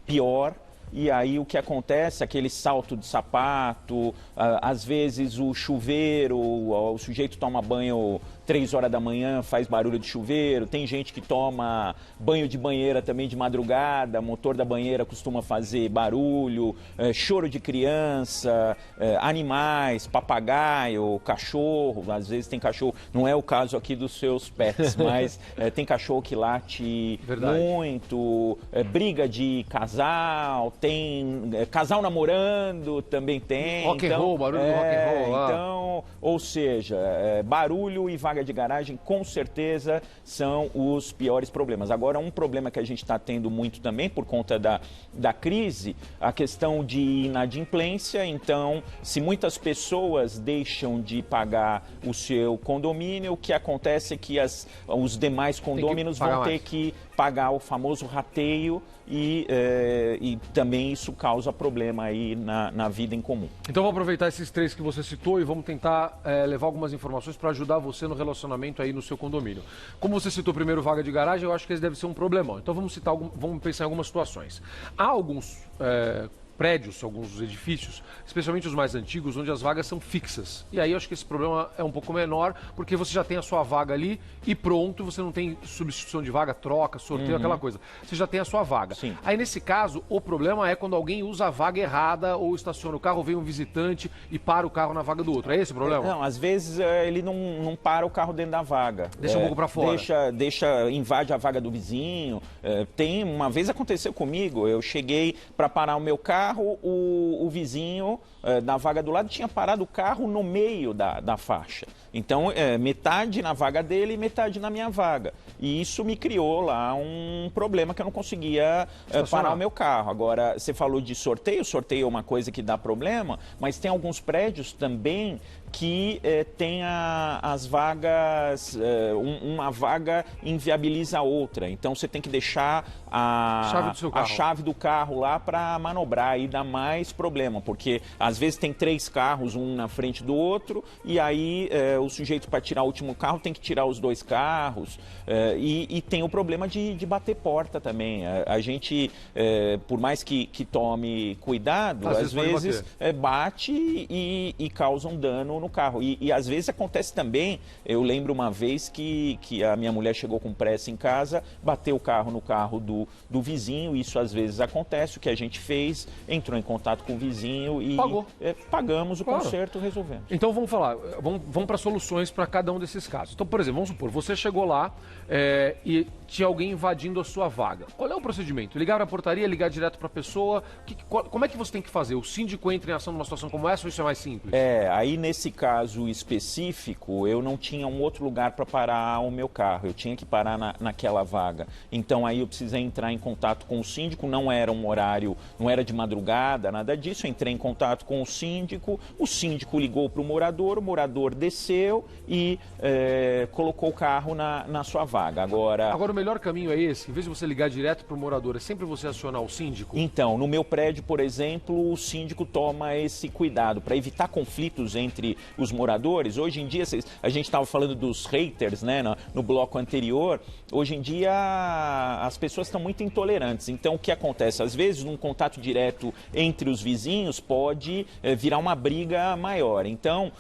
pior. E aí o que acontece, aquele salto de sapato, às vezes o chuveiro, o sujeito toma banho 3 horas da manhã, faz barulho de chuveiro, tem gente que toma banho de banheira também de madrugada, motor da banheira costuma fazer barulho, choro de criança, animais, papagaio, cachorro, às vezes tem cachorro, não é o caso aqui dos seus pets, mas tem cachorro que late muito, briga de casal, tem casal namorando, também tem. Rock and roll, barulho do rock and roll lá. Então, ou seja, barulho e vaga vaga de garagem, com certeza, são os piores problemas. Agora, um problema que a gente está tendo muito também, por conta da crise, a questão de inadimplência. Então, se muitas pessoas deixam de pagar o seu condomínio, o que acontece é que os demais condôminos vão ter que pagar o famoso rateio e também isso causa problema aí na vida em comum. Então vou aproveitar esses 3 que você citou e vamos tentar levar algumas informações para ajudar você no relacionamento aí no seu condomínio. Como você citou primeiro vaga de garagem, eu acho que esse deve ser um problemão. Então vamos pensar em algumas situações. Há alguns prédios, alguns edifícios, especialmente os mais antigos, onde as vagas são fixas. E aí eu acho que esse problema é um pouco menor, porque você já tem a sua vaga ali e pronto, você não tem substituição de vaga, troca, sorteio, aquela coisa. Você já tem a sua vaga. Sim. Aí nesse caso, o problema é quando alguém usa a vaga errada ou estaciona o carro, vem um visitante e para o carro na vaga do outro. É esse o problema? Não, às vezes ele não para o carro dentro da vaga. Deixa um pouco para fora. Invade a vaga do vizinho. Uma vez aconteceu comigo, eu cheguei para parar o meu carro, o vizinho na vaga do lado tinha parado o carro no meio da faixa. Então, metade na vaga dele e metade na minha vaga. E isso me criou lá um problema que eu não conseguia parar o meu carro. Agora, você falou de sorteio. Sorteio é uma coisa que dá problema, mas tem alguns prédios também que tem as vagas, uma vaga inviabiliza a outra. Então, você tem que deixar a chave do carro lá para manobrar e dá mais problema, porque às vezes tem 3 carros, um na frente do outro, e aí o sujeito para tirar o último carro tem que tirar os 2 carros, e tem o problema de bater porta também. A gente, por mais que tome cuidado, às vezes bate e causa um dano no carro. E às vezes acontece também, eu lembro uma vez que a minha mulher chegou com pressa em casa, bateu o carro no carro do vizinho, isso às vezes acontece. O que a gente fez, entrou em contato com o vizinho e pagamos o conserto, resolvemos. Então vamos falar, vamos para soluções para cada um desses casos. Então, por exemplo, vamos supor, você chegou lá e tinha alguém invadindo a sua vaga. Qual é o procedimento? Ligar para a portaria, ligar direto para a pessoa? Como é que você tem que fazer? O síndico entra em ação numa situação como essa ou isso é mais simples? Aí nesse caso específico, eu não tinha um outro lugar para parar o meu carro. Eu tinha que parar naquela vaga. Então aí eu precisei entrar em contato com o síndico, não era um horário, não era de madrugada, nada disso. Eu entrei em contato com o síndico ligou para o morador desceu e colocou o carro na sua vaga. Agora o melhor caminho é esse? Em vez de você ligar direto para o morador, é sempre você acionar o síndico? Então, no meu prédio, por exemplo, o síndico toma esse cuidado para evitar conflitos entre os moradores. Hoje em dia, a gente estava falando dos haters, né, no bloco anterior. Hoje em dia, as pessoas estão muito intolerantes. Então, o que acontece? Às vezes, num contato direto entre os vizinhos, pode virar uma briga maior. Então,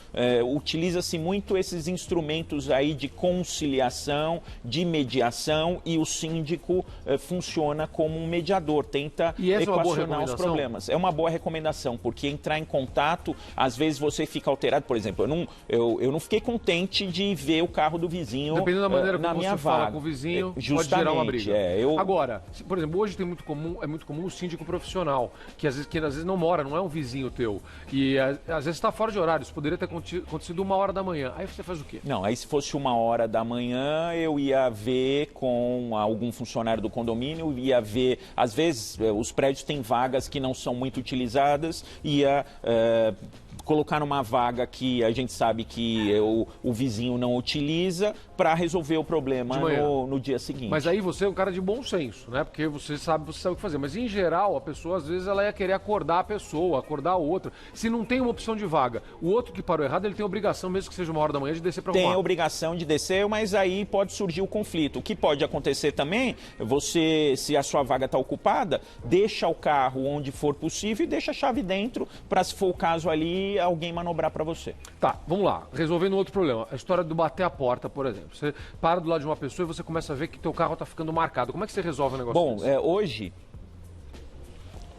utiliza-se muito esses instrumentos aí de conciliação, de mediação, e o síndico funciona como um mediador, tenta equacionar os problemas. É uma boa recomendação, porque entrar em contato, às vezes você fica alterado. Por exemplo, eu não fiquei contente de ver o carro do vizinho dependendo da maneira na como minha você vaga. Fala com o vizinho, pode gerar uma briga. Agora, por exemplo, hoje é muito comum o síndico profissional, que às vezes não mora, não é um vizinho teu, e às vezes está fora de horário. Isso poderia ter acontecido 1h da manhã. Aí você faz o quê? Não, aí se fosse 1h da manhã, eu ia ver com algum funcionário do condomínio, ia ver, às vezes os prédios têm vagas que não são muito utilizadas, ia colocar numa vaga que a gente sabe que o vizinho não utiliza para resolver o problema no dia seguinte. Mas aí você é um cara de bom senso, né? Porque você sabe o que fazer. Mas em geral, a pessoa às vezes ela ia querer acordar a pessoa, acordar a outra. Se não tem uma opção de vaga, o outro que parou errado, ele tem obrigação, mesmo que seja 1h da manhã, de descer para arrumar. Tem a obrigação de descer, mas aí pode surgir o conflito. O que pode acontecer também, se a sua vaga está ocupada, deixa o carro onde for possível e deixa a chave dentro para, se for o caso ali, alguém manobrar para você. Tá, vamos lá. Resolvendo outro problema. A história do bater a porta, por exemplo. Você para do lado de uma pessoa e você começa a ver que teu carro está ficando marcado. Como é que você resolve o negócio desse? Hoje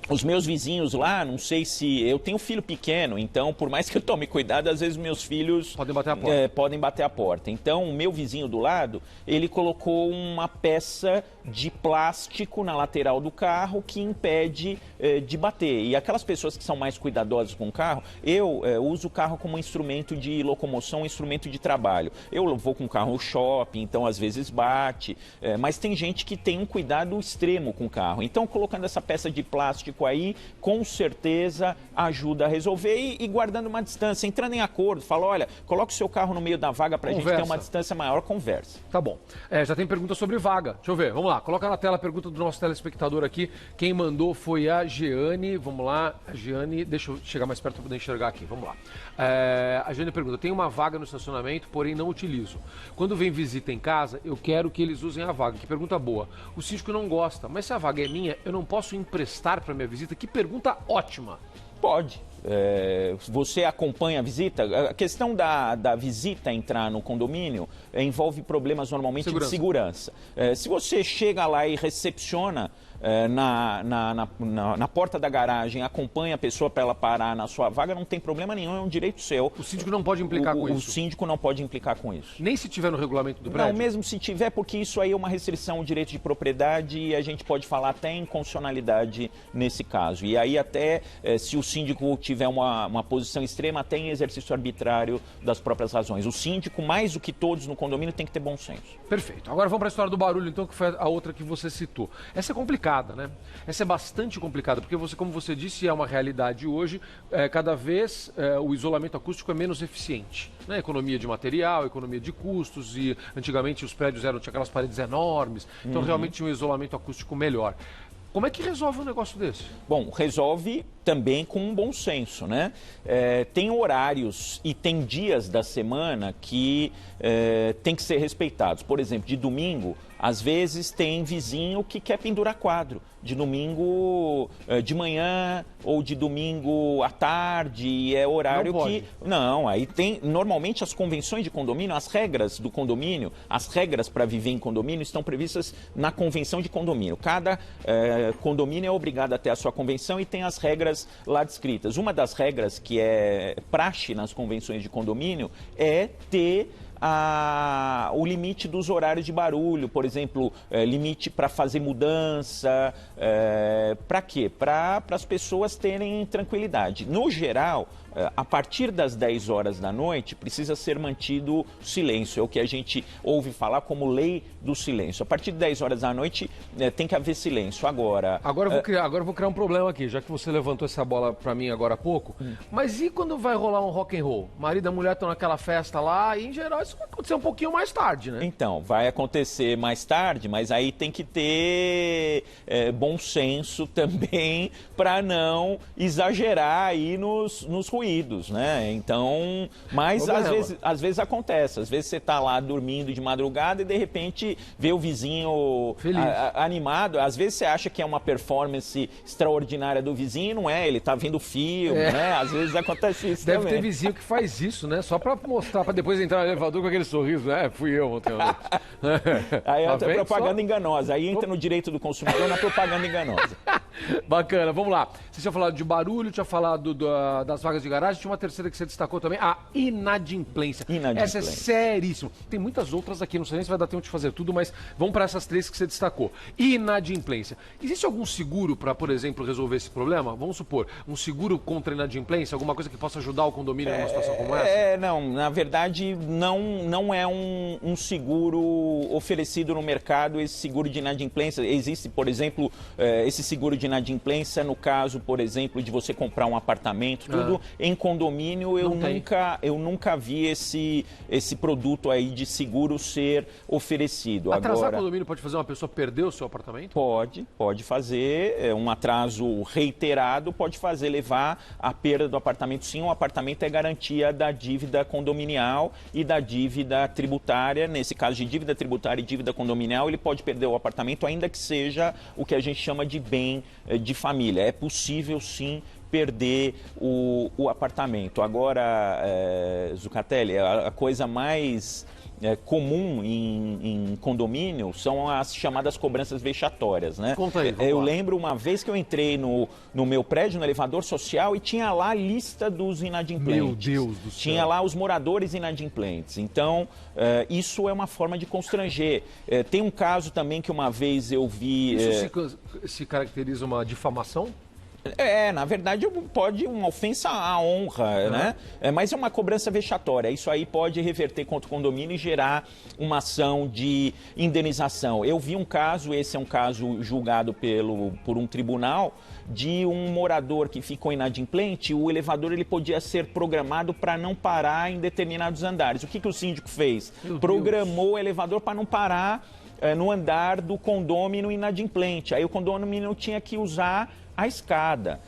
Os meus vizinhos lá, não sei se... Eu tenho filho pequeno, então, por mais que eu tome cuidado, às vezes meus filhos... Podem bater a porta. Podem bater a porta. Então, o meu vizinho do lado, ele colocou uma peça de plástico na lateral do carro que impede de bater. E aquelas pessoas que são mais cuidadosas com o carro, eu uso o carro como instrumento de locomoção, instrumento de trabalho. Eu vou com o carro no shopping, então às vezes bate, mas tem gente que tem um cuidado extremo com o carro. Então, colocando essa peça de plástico aí, com certeza ajuda a resolver e guardando uma distância, entrando em acordo, fala, olha, coloca o seu carro no meio da vaga para a gente ter uma distância maior, conversa. Tá bom. Já tem pergunta sobre vaga. Deixa eu ver, vamos lá. Coloca na tela a pergunta do nosso telespectador aqui. Quem mandou foi a Jeane. Vamos lá, a Jeane, deixa eu chegar mais perto para poder enxergar aqui. Vamos lá. A Jeane pergunta, tem uma vaga no estacionamento, porém não utilizo. Quando vem visita em casa, eu quero que eles usem a vaga. Que pergunta boa. O síndico não gosta, mas se a vaga é minha, eu não posso emprestar para minha visita? Que pergunta ótima. Pode. Você acompanha a visita? A questão da visita entrar no condomínio envolve problemas normalmente de segurança. Se você chega lá e recepciona na porta da garagem, acompanha a pessoa para ela parar na sua vaga, não tem problema nenhum, é um direito seu. O síndico não pode implicar com isso? O síndico não pode implicar com isso. Nem se tiver no regulamento do prédio? Não, mesmo se tiver, porque isso aí é uma restrição ao direito de propriedade e a gente pode falar até em inconstitucionalidade nesse caso. E aí até, se o síndico tiver uma posição extrema, até em exercício arbitrário das próprias razões. O síndico, mais do que todos no condomínio, tem que ter bom senso. Perfeito. Agora vamos para a história do barulho, então, que foi a outra que você citou. Essa é complicada, né? Essa é bastante complicada, porque você, como você disse, é uma realidade hoje, cada vez o isolamento acústico é menos eficiente, né? Economia de material, economia de custos, e antigamente os prédios tinham aquelas paredes enormes, então realmente tinha um isolamento acústico melhor. Como é que resolve um negócio desse? Bom, resolve também com um bom senso, né? Tem horários e tem dias da semana que tem que ser respeitados. Por exemplo, de domingo, às vezes tem vizinho que quer pendurar quadro. De domingo de manhã ou de domingo à tarde, e é horário que... Não, aí tem... Normalmente as convenções de condomínio, as regras do condomínio, as regras para viver em condomínio estão previstas na convenção de condomínio. Cada condomínio é obrigado a ter a sua convenção e tem as regras lá descritas. Uma das regras que é praxe nas convenções de condomínio é ter o limite dos horários de barulho, por exemplo, limite para fazer mudança, para quê? Para as pessoas terem tranquilidade. No geral, a partir das 10 horas da noite, precisa ser mantido silêncio, é o que a gente ouve falar como lei do silêncio. A partir de 10 horas da noite, tem que haver silêncio. Agora eu vou criar um problema aqui, já que você levantou essa bola para mim agora há pouco, mas e quando vai rolar um rock and roll? Marido e mulher estão naquela festa lá, e em geral isso vai acontecer um pouquinho mais tarde, né? Então, vai acontecer mais tarde, mas aí tem que ter bom senso também para não exagerar aí nos ruídos, né? Então, mas às vezes acontece. Às vezes você está lá dormindo de madrugada e de repente vê o vizinho animado. Às vezes você acha que é uma performance extraordinária do vizinho, não é? Ele está vendo filme, né? Às vezes acontece isso também. Deve ter vizinho que faz isso, né? Só para mostrar, para depois entrar no elevador com aquele sorriso, né? Fui eu ontem. Aí é propaganda enganosa. Aí entra no direito do consumidor na propaganda enganosa. Bacana, vamos lá. Você tinha falado de barulho, tinha falado das vagas de garagem, tinha uma terceira que você destacou também, a inadimplência. Essa é seríssima. Tem muitas outras aqui, não sei nem se vai dar tempo de fazer tudo, mas vamos para essas três que você destacou. Inadimplência. Existe algum seguro para, por exemplo, resolver esse problema? Vamos supor, um seguro contra inadimplência, alguma coisa que possa ajudar o condomínio numa situação como essa? Não, na verdade não é um seguro oferecido no mercado, esse seguro de inadimplência. Existe, por exemplo, esse seguro de inadimplência no caso, por exemplo, de você comprar um apartamento, tudo em condomínio. Eu nunca vi esse produto aí de seguro ser oferecido. Atrasar Agora, condomínio pode fazer uma pessoa perder o seu apartamento? Pode fazer. Um atraso reiterado pode fazer levar à perda do apartamento. Sim, o apartamento é garantia da dívida condominial e da dívida tributária. Nesse caso de dívida tributária e dívida condominial, ele pode perder o apartamento, ainda que seja o que a gente chama de bem de família. É possível, sim, perder o apartamento. Agora, Zucatelli, a coisa mais comum em condomínio são as chamadas cobranças vexatórias, né? Conta aí, vamos Eu lá. lembro uma vez que eu entrei no meu prédio, no elevador social, e tinha lá a lista dos inadimplentes. Meu Deus do céu. Tinha lá os moradores inadimplentes. Então, isso é uma forma de constranger. Tem um caso também que uma vez eu vi... Isso se caracteriza uma difamação? Na verdade, pode uma ofensa à honra, né? Mas é uma cobrança vexatória. Isso aí pode reverter contra o condomínio e gerar uma ação de indenização. Eu vi um caso, esse é um caso julgado por um tribunal, de um morador que ficou inadimplente. O elevador ele podia ser programado para não parar em determinados andares. O que o síndico fez? Programou o elevador para não parar no andar do condômino inadimplente. Aí o condômino tinha que usar a escada.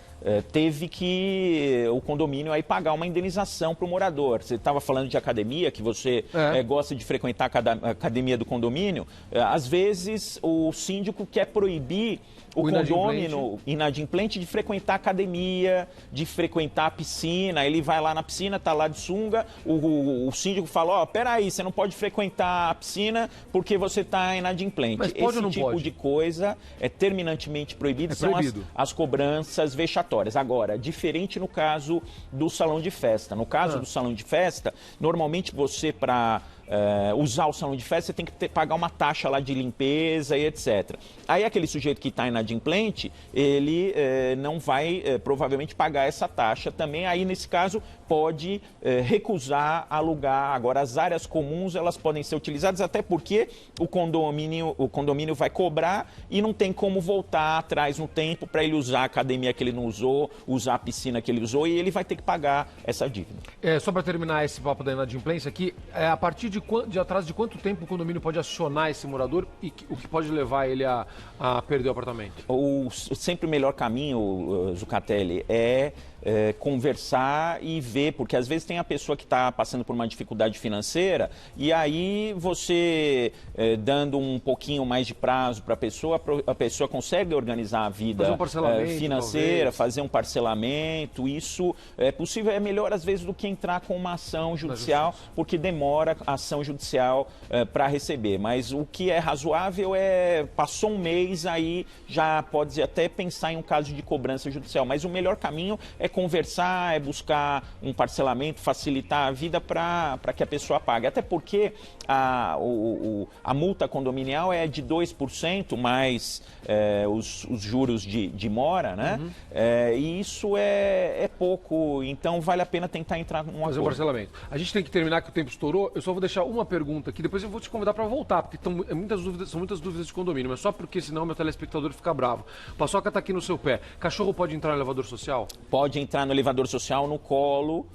Teve que o condomínio aí pagar uma indenização para o morador. Você estava falando de academia, que você gosta de frequentar a academia do condomínio. Às vezes o síndico quer proibir o condômino inadimplente de frequentar a academia, de frequentar a piscina. Ele vai lá na piscina, está lá de sunga, o síndico fala, peraí, você não pode frequentar a piscina porque você está inadimplente. Mas pode ou não Esse tipo pode? de coisa é terminantemente proibido, são as cobranças vexatórias. Agora, diferente no caso do salão de festa. No caso do salão de festa, normalmente você, para usar o salão de festa, você tem que pagar uma taxa lá de limpeza e etc. Aí aquele sujeito que está inadimplente, ele não vai provavelmente pagar essa taxa também. Aí, nesse caso, pode recusar alugar. Agora, as áreas comuns, elas podem ser utilizadas, até porque o condomínio vai cobrar e não tem como voltar atrás no tempo para ele usar a academia que ele não usou, usar a piscina que ele usou, e ele vai ter que pagar essa dívida. Só para terminar esse papo da inadimplência aqui, a partir de atrás de quanto tempo o condomínio pode acionar esse morador e o que pode levar ele a perder o apartamento? Sempre o melhor caminho, Zucatelli, é conversar e ver, porque às vezes tem a pessoa que está passando por uma dificuldade financeira e aí você, dando um pouquinho mais de prazo para a pessoa consegue organizar a vida financeira, fazer um parcelamento. Isso é possível, é melhor às vezes do que entrar com uma ação judicial, porque demora a ação judicial para receber. Mas o que é razoável passou um mês, aí já pode até pensar em um caso de cobrança judicial. Mas o melhor caminho é conversar, é buscar um parcelamento, facilitar a vida para que a pessoa pague. Até porque a multa condominial é de 2% mais os juros de mora, né? E isso é pouco, então vale a pena tentar entrar num acordo. Fazer um parcelamento. A gente tem que terminar, que o tempo estourou. Eu só vou deixar uma pergunta aqui, depois eu vou te convidar para voltar, porque são muitas dúvidas de condomínio, mas só porque senão meu telespectador fica bravo. Paçoca está aqui no seu pé. Cachorro pode entrar no elevador social? Pode entrar no elevador social no colo,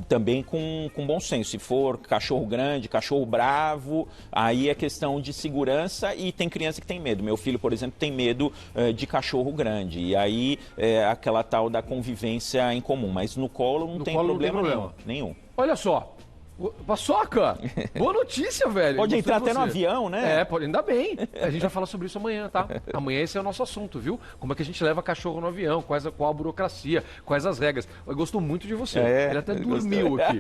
também com bom senso. Se for cachorro grande, cachorro bravo, aí é questão de segurança, e tem criança que tem medo. Meu filho, por exemplo, tem medo de cachorro grande, e aí é aquela tal da convivência em comum. Mas no colo não tem problema nenhum. Olha só. Paçoca! Boa notícia, velho. Pode entrar até no avião, né? Pode, ainda bem. A gente vai falar sobre isso amanhã, tá? Amanhã esse é o nosso assunto, viu? Como é que a gente leva cachorro no avião, qual a burocracia, quais as regras. Eu gosto muito de você. Ele até dormiu aqui.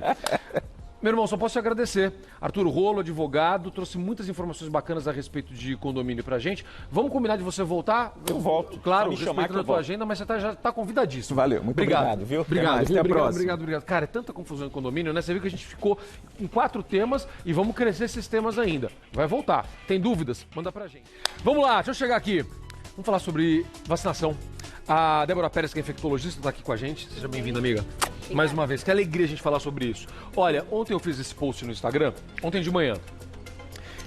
Meu irmão, só posso te agradecer. Arthur Rolo, advogado, trouxe muitas informações bacanas a respeito de condomínio pra gente. Vamos combinar de você voltar? Eu volto. Claro, respeitando a tua agenda, mas você já tá convidadíssimo. Valeu, muito obrigado, viu? Obrigado, Até a próxima. Obrigado. Cara, é tanta confusão em condomínio, né? Você viu que a gente ficou em 4 temas e vamos crescer esses temas ainda. Vai voltar. Tem dúvidas? Manda pra gente. Vamos lá, deixa eu chegar aqui. Vamos falar sobre vacinação. A Débora Pérez, que é infectologista, está aqui com a gente. Seja bem-vinda, amiga. Mais uma vez, que alegria a gente falar sobre isso. Olha, ontem eu fiz esse post no Instagram, ontem de manhã,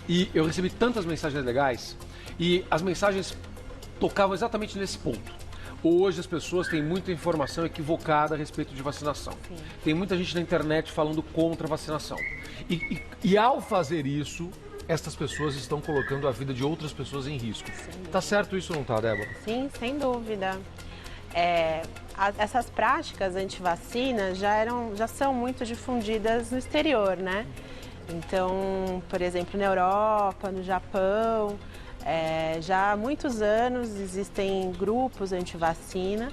e eu recebi tantas mensagens legais, e as mensagens tocavam exatamente nesse ponto. Hoje as pessoas têm muita informação equivocada a respeito de vacinação. Sim. Tem muita gente na internet falando contra a vacinação. E ao fazer isso, estas pessoas estão colocando a vida de outras pessoas em risco. Tá certo isso ou não tá, Débora? Sim, sem dúvida. Essas práticas anti-vacina já são muito difundidas no exterior, né? Então, por exemplo, na Europa, no Japão, já há muitos anos existem grupos anti-vacina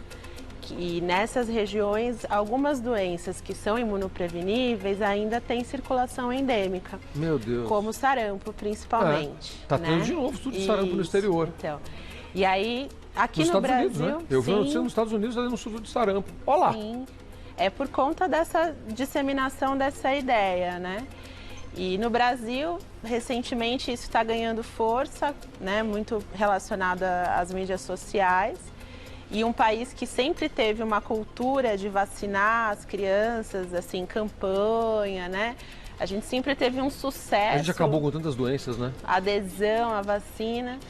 E nessas regiões, algumas doenças que são imunopreveníveis ainda têm circulação endêmica. Meu Deus. Como o sarampo, principalmente. Tá tendo de novo estudo de sarampo no exterior. Então, e aí, aqui nos no Estados Brasil... Unidos, né? Eu vi notícia nos Estados Unidos ali no estudo de sarampo. Olha lá. Sim, é por conta dessa disseminação dessa ideia, né? E no Brasil, recentemente, isso está ganhando força, né? Muito relacionado às mídias sociais. E um país que sempre teve uma cultura de vacinar as crianças, assim, campanha, né? A gente sempre teve um sucesso. A gente acabou com tantas doenças, né? Adesão à vacina.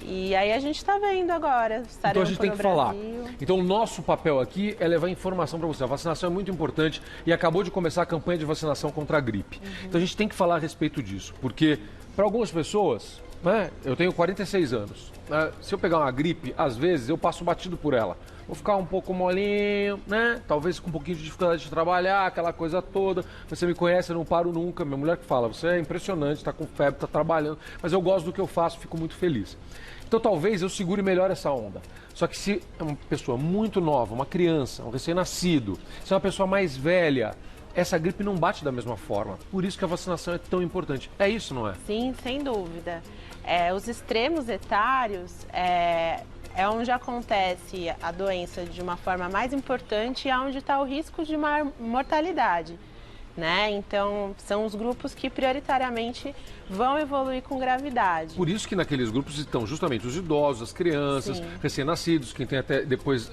E aí a gente está vendo agora. Então a gente tem que falar. Então o nosso papel aqui é levar informação para você. A vacinação é muito importante e acabou de começar a campanha de vacinação contra a gripe. Então a gente tem que falar a respeito disso, porque para algumas pessoas, né, eu tenho 46 anos, né, se eu pegar uma gripe, às vezes eu passo batido por ela. Vou ficar um pouco molinho, né? Talvez com um pouquinho de dificuldade de trabalhar, aquela coisa toda. Você me conhece, eu não paro nunca. Minha mulher que fala, você é impressionante, está com febre, está trabalhando. Mas eu gosto do que eu faço, fico muito feliz. Então talvez eu segure melhor essa onda. Só que se é uma pessoa muito nova, uma criança, um recém-nascido, se é uma pessoa mais velha, essa gripe não bate da mesma forma. Por isso que a vacinação é tão importante. É isso, não é? Sim, sem dúvida. Os extremos etários é onde acontece a doença de uma forma mais importante e é onde está o risco de maior mortalidade, né? Então, são os grupos que prioritariamente vão evoluir com gravidade. Por isso que naqueles grupos estão justamente os idosos, as crianças, recém-nascidos, quem tem até depois,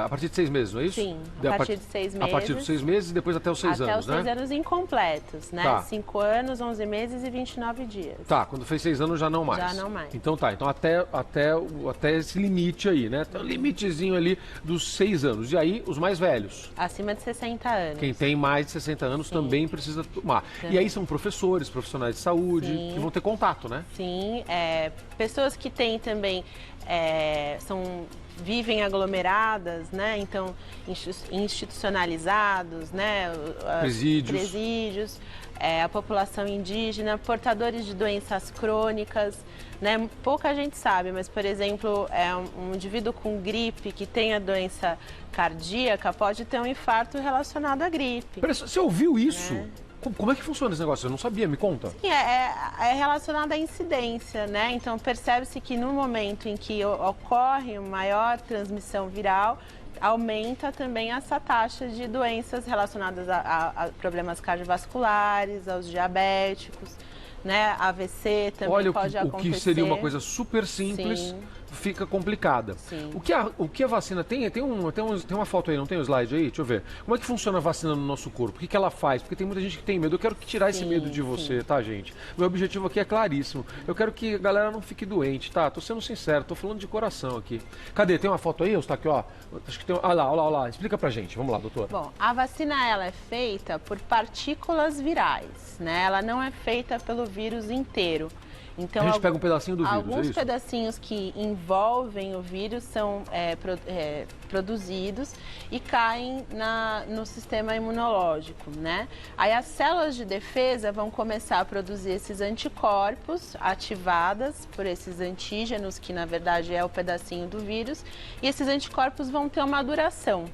a partir de 6 meses, não é isso? Sim, a partir de 6 meses. A partir dos 6 meses e depois até os 6 anos, né? Até os 6 anos incompletos, né? Tá. 5 anos, 11 meses e 29 dias. Tá, quando fez 6 anos já não mais. Já não mais. Então tá, então até esse limite aí, né? Tem um limitezinho ali dos 6 anos. E aí, os mais velhos. Acima de 60 anos. Quem tem mais de 60 anos também precisa tomar. Também. E aí são professores, profissionais de saúde, que vão ter contato, né? Sim, pessoas que têm também, vivem aglomeradas, né? Então, institucionalizados, né? Presídios, a população indígena, portadores de doenças crônicas, né? Pouca gente sabe, mas, por exemplo, um indivíduo com gripe que tem a doença cardíaca pode ter um infarto relacionado à gripe. Você ouviu isso? Como é que funciona esse negócio? Eu não sabia, me conta. Sim, é relacionado à incidência, né? Então, percebe-se que no momento em que ocorre uma maior transmissão viral, aumenta também essa taxa de doenças relacionadas a problemas cardiovasculares, aos diabéticos, né? AVC também pode acontecer. O que seria uma coisa super simples, fica complicada. Sim. O que a vacina tem uma foto aí, não tem o slide aí? Deixa eu ver. Como é que funciona a vacina no nosso corpo? O que ela faz? Porque tem muita gente que tem medo. Eu quero tirar esse medo de você, tá, gente? Meu objetivo aqui é claríssimo. Eu quero que a galera não fique doente, tá? Tô sendo sincero, tô falando de coração aqui. Cadê? Tem uma foto aí? Está aqui, ó. Acho que tem. Olha lá. Explica pra gente. Vamos lá, doutora. Bom, a vacina ela é feita por partículas virais, né? Ela não é feita pelo vírus inteiro. Então, a gente pega um pedacinho do vírus, alguns pedacinhos que envolvem o vírus são produzidos e caem no sistema imunológico, né? Aí as células de defesa vão começar a produzir esses anticorpos ativadas por esses antígenos, que na verdade é o pedacinho do vírus, e esses anticorpos vão ter uma duração.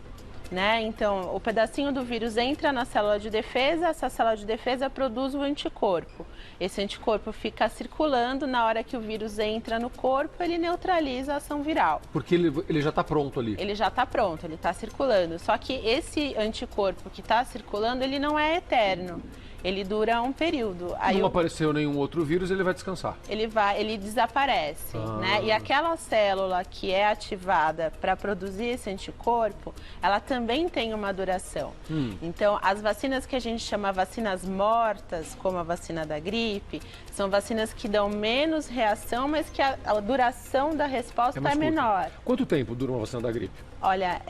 Né? Então, o pedacinho do vírus entra na célula de defesa, essa célula de defesa produz o anticorpo. Esse anticorpo fica circulando, na hora que o vírus entra no corpo, ele neutraliza a ação viral. Porque ele já está pronto ali. Ele já está pronto, ele está circulando. Só que esse anticorpo que está circulando, ele não é eterno. Ele dura um período. Aí não apareceu nenhum outro vírus, ele vai descansar. Ele desaparece, né? E aquela célula que é ativada para produzir esse anticorpo, ela também tem uma duração. Então, as vacinas que a gente chama vacinas mortas, como a vacina da gripe, são vacinas que dão menos reação, mas que a duração da resposta é menor. Quanto tempo dura uma vacina da gripe? Olha,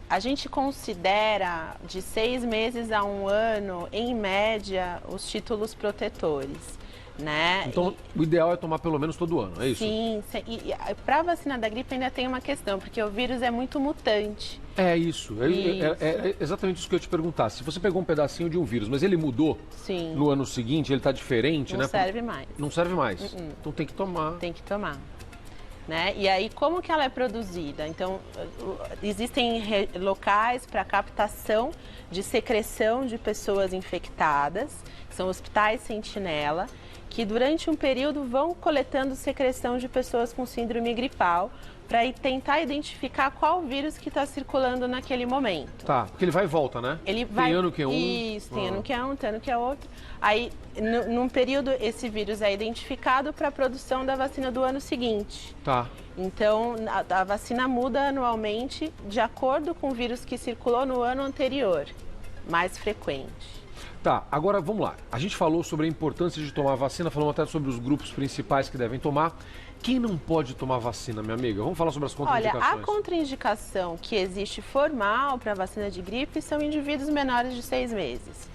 a gente considera de 6 meses a 1 ano, em média, os títulos protetores, né? Então, o ideal é tomar pelo menos todo ano, é isso? Sim, e para a vacina da gripe ainda tem uma questão, porque o vírus é muito mutante. É isso. É exatamente isso que eu ia te perguntar. Se você pegou um pedacinho de um vírus, mas ele mudou no ano seguinte, ele está diferente, não né? Não serve mais. Não serve mais. Então tem que tomar. Tem que tomar. né? E aí, como que ela é produzida? Então, existem locais para captação de secreção de pessoas infectadas, que são hospitais sentinela, que durante um período vão coletando secreção de pessoas com síndrome gripal para tentar identificar qual vírus que está circulando naquele momento. Tá, porque ele vai e volta, né? Ele vai... Tem ano que é um. Isso, tem ano que é um, tem ano que é outro. Aí, num período, esse vírus é identificado para a produção da vacina do ano seguinte. Tá. Então, a vacina muda anualmente de acordo com o vírus que circulou no ano anterior, mais frequente. Tá, agora vamos lá. A gente falou sobre a importância de tomar vacina, falamos até sobre os grupos principais que devem tomar. Quem não pode tomar vacina, minha amiga? Vamos falar sobre as contraindicações. Olha, a contraindicação que existe formal para a vacina de gripe são indivíduos menores de 6 meses.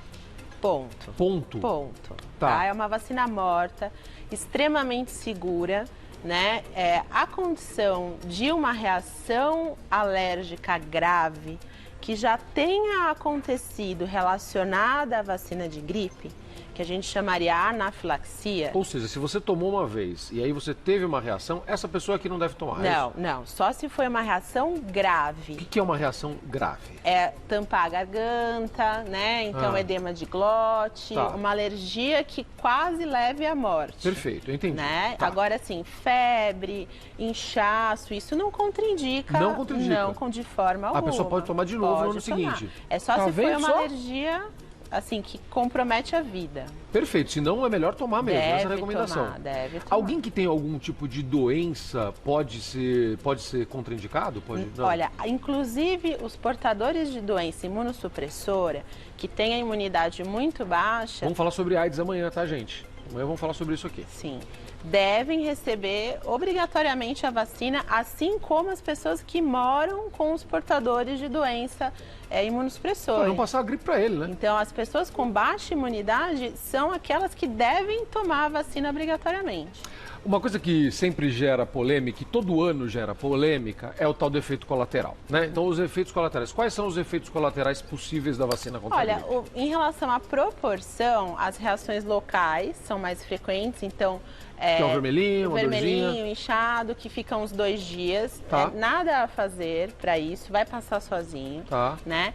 Ponto. Ponto? Ponto. Tá. É uma vacina morta, extremamente segura, né? A condição de uma reação alérgica grave que já tenha acontecido relacionada à vacina de gripe, que a gente chamaria anafilaxia. Ou seja, se você tomou uma vez e aí você teve uma reação, essa pessoa aqui não deve tomar. Não. Só se foi uma reação grave. O que é uma reação grave? É tampar a garganta, né? Então, edema de glote, Tá. uma alergia que quase leve à morte. Perfeito, eu entendi. Né? Tá. Agora, assim, febre, inchaço, isso não contraindica. Não contraindica. Não, de forma alguma. A pessoa pode tomar de novo no ano Pode tomar. seguinte. É só Tá se for vendo uma só? alergia, assim, que compromete a vida. Perfeito, senão é melhor tomar mesmo, essa é a Deve recomendação. tomar, deve tomar. Alguém que tem algum tipo de doença pode ser contraindicado? Pode? Não. Olha, inclusive os portadores de doença imunossupressora, que têm a imunidade muito baixa, Vamos falar sobre AIDS amanhã, tá, gente? Amanhã vamos falar sobre isso aqui. sim, devem receber obrigatoriamente a vacina, assim como as pessoas que moram com os portadores de doença imunossupressora. Pra não passar a gripe pra ele, né? Então, as pessoas com baixa imunidade são aquelas que devem tomar a vacina obrigatoriamente. Uma coisa que sempre gera polêmica, e todo ano gera polêmica, é o tal do efeito colateral, né? Então, os efeitos colaterais. Quais são os efeitos colaterais possíveis da vacina contra a Olha, gripe? em relação à proporção, as reações locais são mais frequentes, então... Que é o vermelhinho, uma dorzinha. vermelhinho, inchado, que fica uns 2 dias. Tá. Nada a fazer para isso, vai passar sozinho. Tá. Né?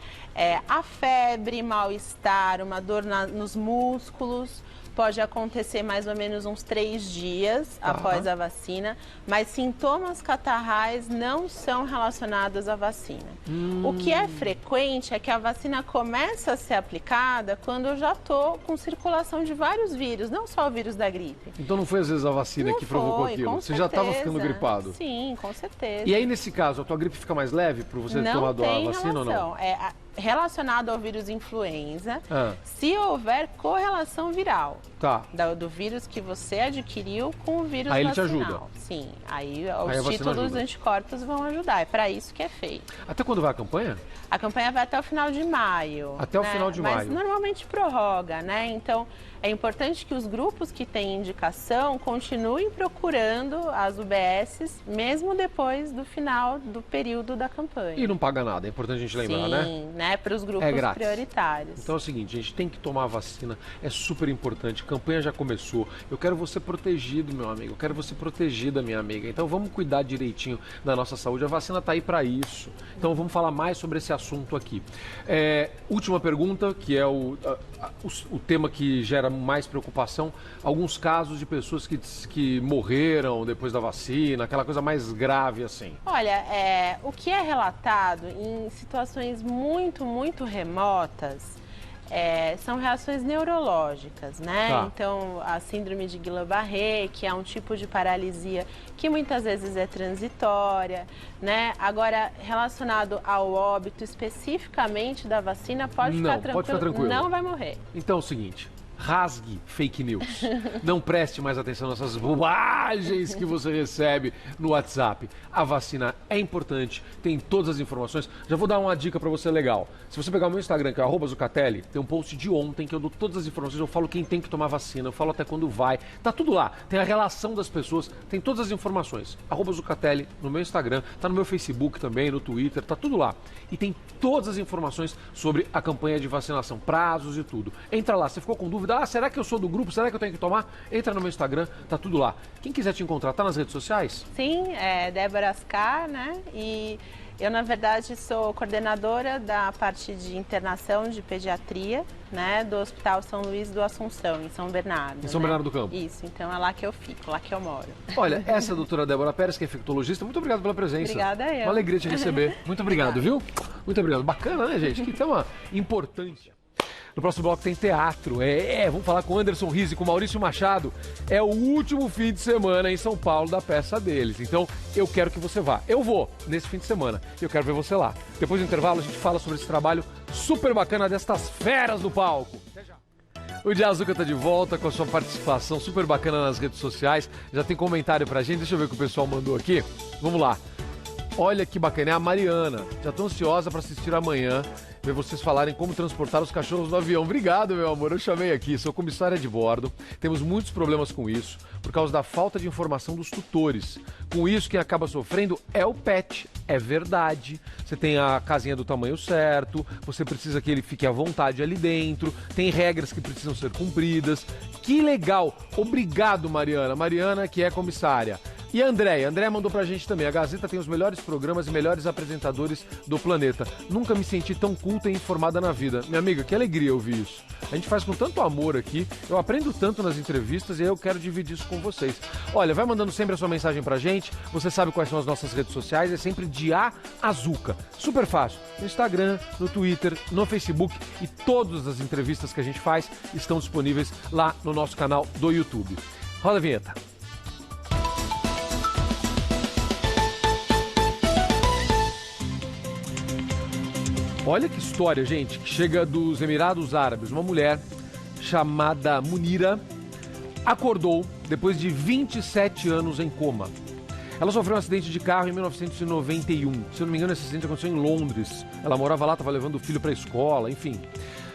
A febre, mal-estar, uma dor nos músculos, pode acontecer mais ou menos uns 3 dias após a vacina, mas sintomas catarrais não são relacionados à vacina. O que é frequente é que a vacina começa a ser aplicada quando eu já estou com circulação de vários vírus, não só o vírus da gripe. Então não foi às vezes a vacina Não que provocou foi, aquilo? com Você já estava certeza. ficando gripado? Sim, com certeza. E aí, nesse caso, a tua gripe fica mais leve por você ter tomado a vacina ou não? Relacionado ao vírus influenza, Ah. se houver correlação viral Tá. do vírus que você adquiriu com o vírus Aí ele te vacinal. ajuda. Sim, aí Aí a os vacina títulos ajuda. anticorpos vão ajudar. É para isso que é feito. Até quando vai a campanha? A campanha vai até o final de maio. Até o final de Mas maio. normalmente prorroga, né? Então, é importante que os grupos que têm indicação continuem procurando as UBSs, mesmo depois do final do período da campanha. E não paga nada, é importante a gente lembrar, Sim, né? Para os grupos É grátis. prioritários. Então é o seguinte, a gente tem que tomar a vacina, é super importante, a campanha já começou, eu quero você protegido, meu amigo, eu quero você protegida, minha amiga, então vamos cuidar direitinho da nossa saúde, a vacina está aí para isso, então vamos falar mais sobre esse assunto aqui. Última pergunta, que é o tema que gera mais preocupação, alguns casos de pessoas que morreram depois da vacina, aquela coisa mais grave assim. Olha, o que é relatado em situações muito, muito remotas são reações neurológicas, né? Tá. Então, a síndrome de Guillain-Barré, que é um tipo de paralisia que muitas vezes é transitória, né? Agora, relacionado ao óbito especificamente da vacina, pode Não, ficar pode ficar tranquilo. não vai morrer. Então é o seguinte, rasgue fake news. Não preste mais atenção nessas bobagens que você recebe no WhatsApp. A vacina é importante, tem todas as informações. Já vou dar uma dica pra você legal. Se você pegar o meu Instagram, que é @zucatelli, tem um post de ontem que eu dou todas as informações, eu falo quem tem que tomar vacina, eu falo até quando vai. Tá tudo lá. Tem a relação das pessoas, tem todas as informações. @zucatelli no meu Instagram, tá no meu Facebook também, no Twitter, tá tudo lá. E tem todas as informações sobre a campanha de vacinação, prazos e tudo. Entra lá, você ficou com dúvida? dúvida, será que eu sou do grupo? Será que eu tenho que tomar? Entra no meu Instagram, tá tudo lá. Quem quiser te encontrar, tá nas redes sociais? Sim, é Débora Ascar, né? E eu, na verdade, sou coordenadora da parte de internação de pediatria, né, do Hospital São Luís do Assunção, em São Bernardo. Em São Bernardo do Campo. Isso, então é lá que eu fico, lá que eu moro. Olha, essa é a doutora Débora Pérez, que é infectologista. Muito obrigado pela presença. Obrigada eu. Uma alegria te receber. Muito obrigado, viu? Muito obrigado. Bacana, né, gente? Que tema importante. No próximo bloco tem teatro. Vamos falar com Anderson Rize e com Maurício Machado. É o último fim de semana em São Paulo da peça deles. Então, eu quero que você vá. Eu vou nesse fim de semana. Eu quero ver você lá. Depois do intervalo, a gente fala sobre esse trabalho super bacana destas feras no palco. Até já. O Diazuca tá de volta com a sua participação super bacana nas redes sociais. Já tem comentário pra gente. Deixa eu ver o que o pessoal mandou aqui. Vamos lá. Olha que bacana, é a Mariana. Já tô ansiosa para assistir amanhã, ver vocês falarem como transportar os cachorros no avião. Obrigado, meu amor, eu chamei aqui, sou comissária de bordo. Temos muitos problemas com isso, por causa da falta de informação dos tutores. Com isso, quem acaba sofrendo é o pet, é verdade. Você tem a casinha do tamanho certo, você precisa que ele fique à vontade ali dentro, tem regras que precisam ser cumpridas. Que legal! Obrigado, Mariana. Mariana, que é comissária. E a Andréia mandou pra gente também. A Gazeta tem os melhores programas e melhores apresentadores do planeta. Nunca me senti tão culta e informada na vida. Minha amiga, que alegria ouvir isso. A gente faz com tanto amor aqui, eu aprendo tanto nas entrevistas e eu quero dividir isso com vocês. Olha, vai mandando sempre a sua mensagem pra gente. Você sabe quais são as nossas redes sociais, é sempre Diazuca. Super fácil. No Instagram, no Twitter, no Facebook e todas as entrevistas que a gente faz estão disponíveis lá no nosso canal do YouTube. Roda a vinheta. Olha que história, gente, que chega dos Emirados Árabes. Uma mulher chamada Munira acordou depois de 27 anos em coma. Ela sofreu um acidente de carro em 1991. Se eu não me engano, esse acidente aconteceu em Londres. Ela morava lá, estava levando o filho para a escola, enfim.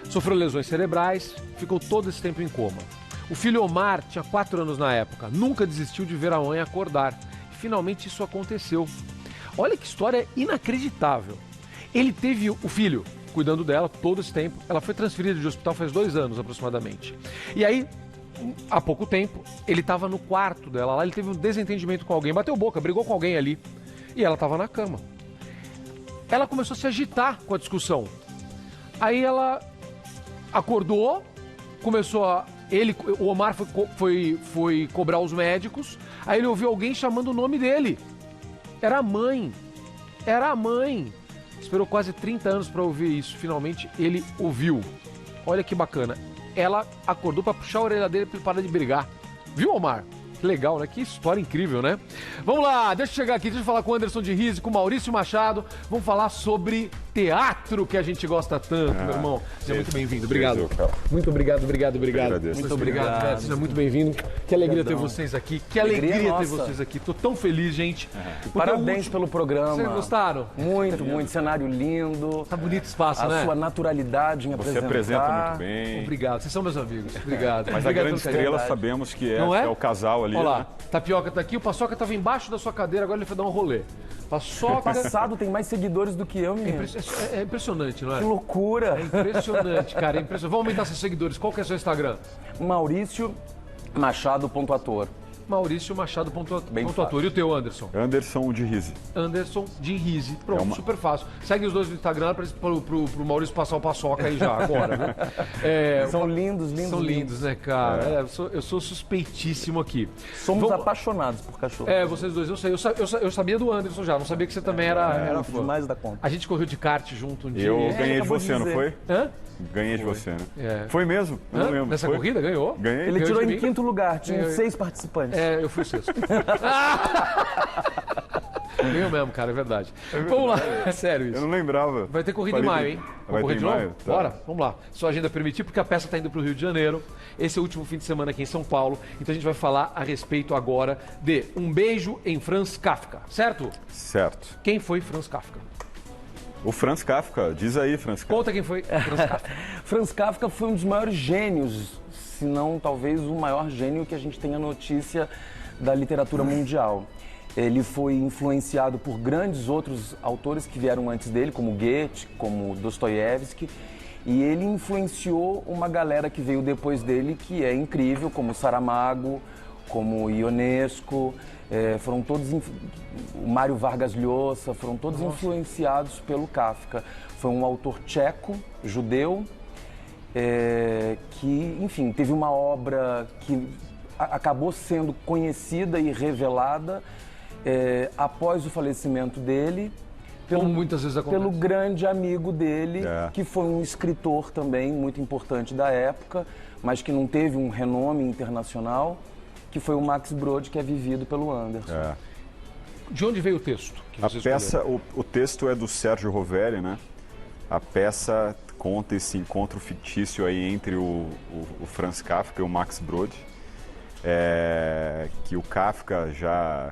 Sofreu lesões cerebrais, ficou todo esse tempo em coma. O filho Omar tinha 4 anos na época, nunca desistiu de ver a mãe acordar. E finalmente isso aconteceu. Olha que história inacreditável. Ele teve o filho cuidando dela todo esse tempo. Ela foi transferida de hospital faz 2 anos aproximadamente. E aí, há pouco tempo, ele estava no quarto dela lá, ele teve um desentendimento com alguém, bateu boca, brigou com alguém ali. E ela estava na cama. Ela começou a se agitar com a discussão. Aí ela acordou, começou a... o Omar foi cobrar os médicos, aí ele ouviu alguém chamando o nome dele. Era a mãe. Era a mãe. Esperou quase 30 anos para ouvir isso. Finalmente ele ouviu. Olha que bacana. Ela acordou para puxar a orelha dele para ele parar de brigar. Viu, Omar? Que legal, né? Que história incrível, né? Vamos lá, deixa eu chegar aqui, deixa eu falar com o Anderson de Rize, com o Maurício Machado. Vamos falar sobre teatro, que a gente gosta tanto, meu irmão. Seja muito bem-vindo. Obrigado. Muito obrigado. Muito obrigado, velho. Seja muito bem-vindo. Que alegria ter vocês aqui. Que alegria ter vocês aqui. Tô tão feliz, gente. Parabéns pelo programa. Vocês gostaram? Muito, muito. Cenário lindo. Tá bonito o espaço, né? A sua naturalidade em apresentar. Você apresenta muito bem. Obrigado. Vocês são meus amigos. Obrigado. Mas obrigado a grande estrela sabemos que é o casal ali. Olha lá, né? Tapioca tá aqui, o Paçoca tava embaixo da sua cadeira, agora ele foi dar um rolê. Paçoca... Passado tem mais seguidores do que eu, menino. É impressionante, não é? Que loucura. É impressionante, cara, é impressionante. Vamos aumentar seus seguidores, qual que é o seu Instagram? Maurício Machado.ator. Maurício Machado.ator. E o teu, Anderson? Anderson de Rize. Anderson de Rize. Pronto, super fácil. Segue os dois no Instagram pro Maurício passar o Paçoca aí já, agora, né? São lindos. São lindos, né, cara? Eu sou suspeitíssimo aqui. Somos apaixonados por cachorro. Vocês dois, eu sei. Eu sabia do Anderson já, não sabia que você também era fã. Demais da conta. A gente correu de kart junto um dia. Eu ganhei de você, não foi? Hã? Ganhei de você, né? Foi mesmo? Eu não lembro. Nessa foi? corrida ganhou? Ganhei. Ele tirou em 5º lugar, tinha 6 participantes. Eu fui o 6º. Ganhou mesmo, cara, é verdade. Vamos lá, é sério isso. Eu não lembrava. Vai ter corrida em maio, hein? Vai correr ter de em novo? maio? Tá. Bora, vamos lá. Sua agenda permitir, porque a peça está indo para o Rio de Janeiro. Esse é o último fim de semana aqui em São Paulo. Então a gente vai falar a respeito agora de Um Beijo em Franz Kafka, certo? Certo. Quem foi Franz Kafka? O Franz Kafka, diz aí, Franz Kafka. Conta quem foi Franz Kafka. Franz Kafka foi um dos maiores gênios, se não talvez o maior gênio que a gente tem a notícia da literatura mundial. Ele foi influenciado por grandes outros autores que vieram antes dele, como Goethe, como Dostoiévski, E ele influenciou uma galera que veio depois dele, que é incrível, como Saramago, como Ionesco, foram todos, o Mário Vargas Llosa, foram todos influenciados pelo Kafka. Foi um autor tcheco, judeu, que, enfim, teve uma obra que acabou sendo conhecida e revelada após o falecimento dele, muitas vezes acontece, pelo grande amigo dele, que foi um escritor também muito importante da época, mas que não teve um renome internacional, que foi o Max Brod, que é vivido pelo Anderson. De onde veio o texto? O texto é do Sérgio Rovelli, né? A peça conta esse encontro fictício aí entre o Franz Kafka e o Max Brod, que o Kafka já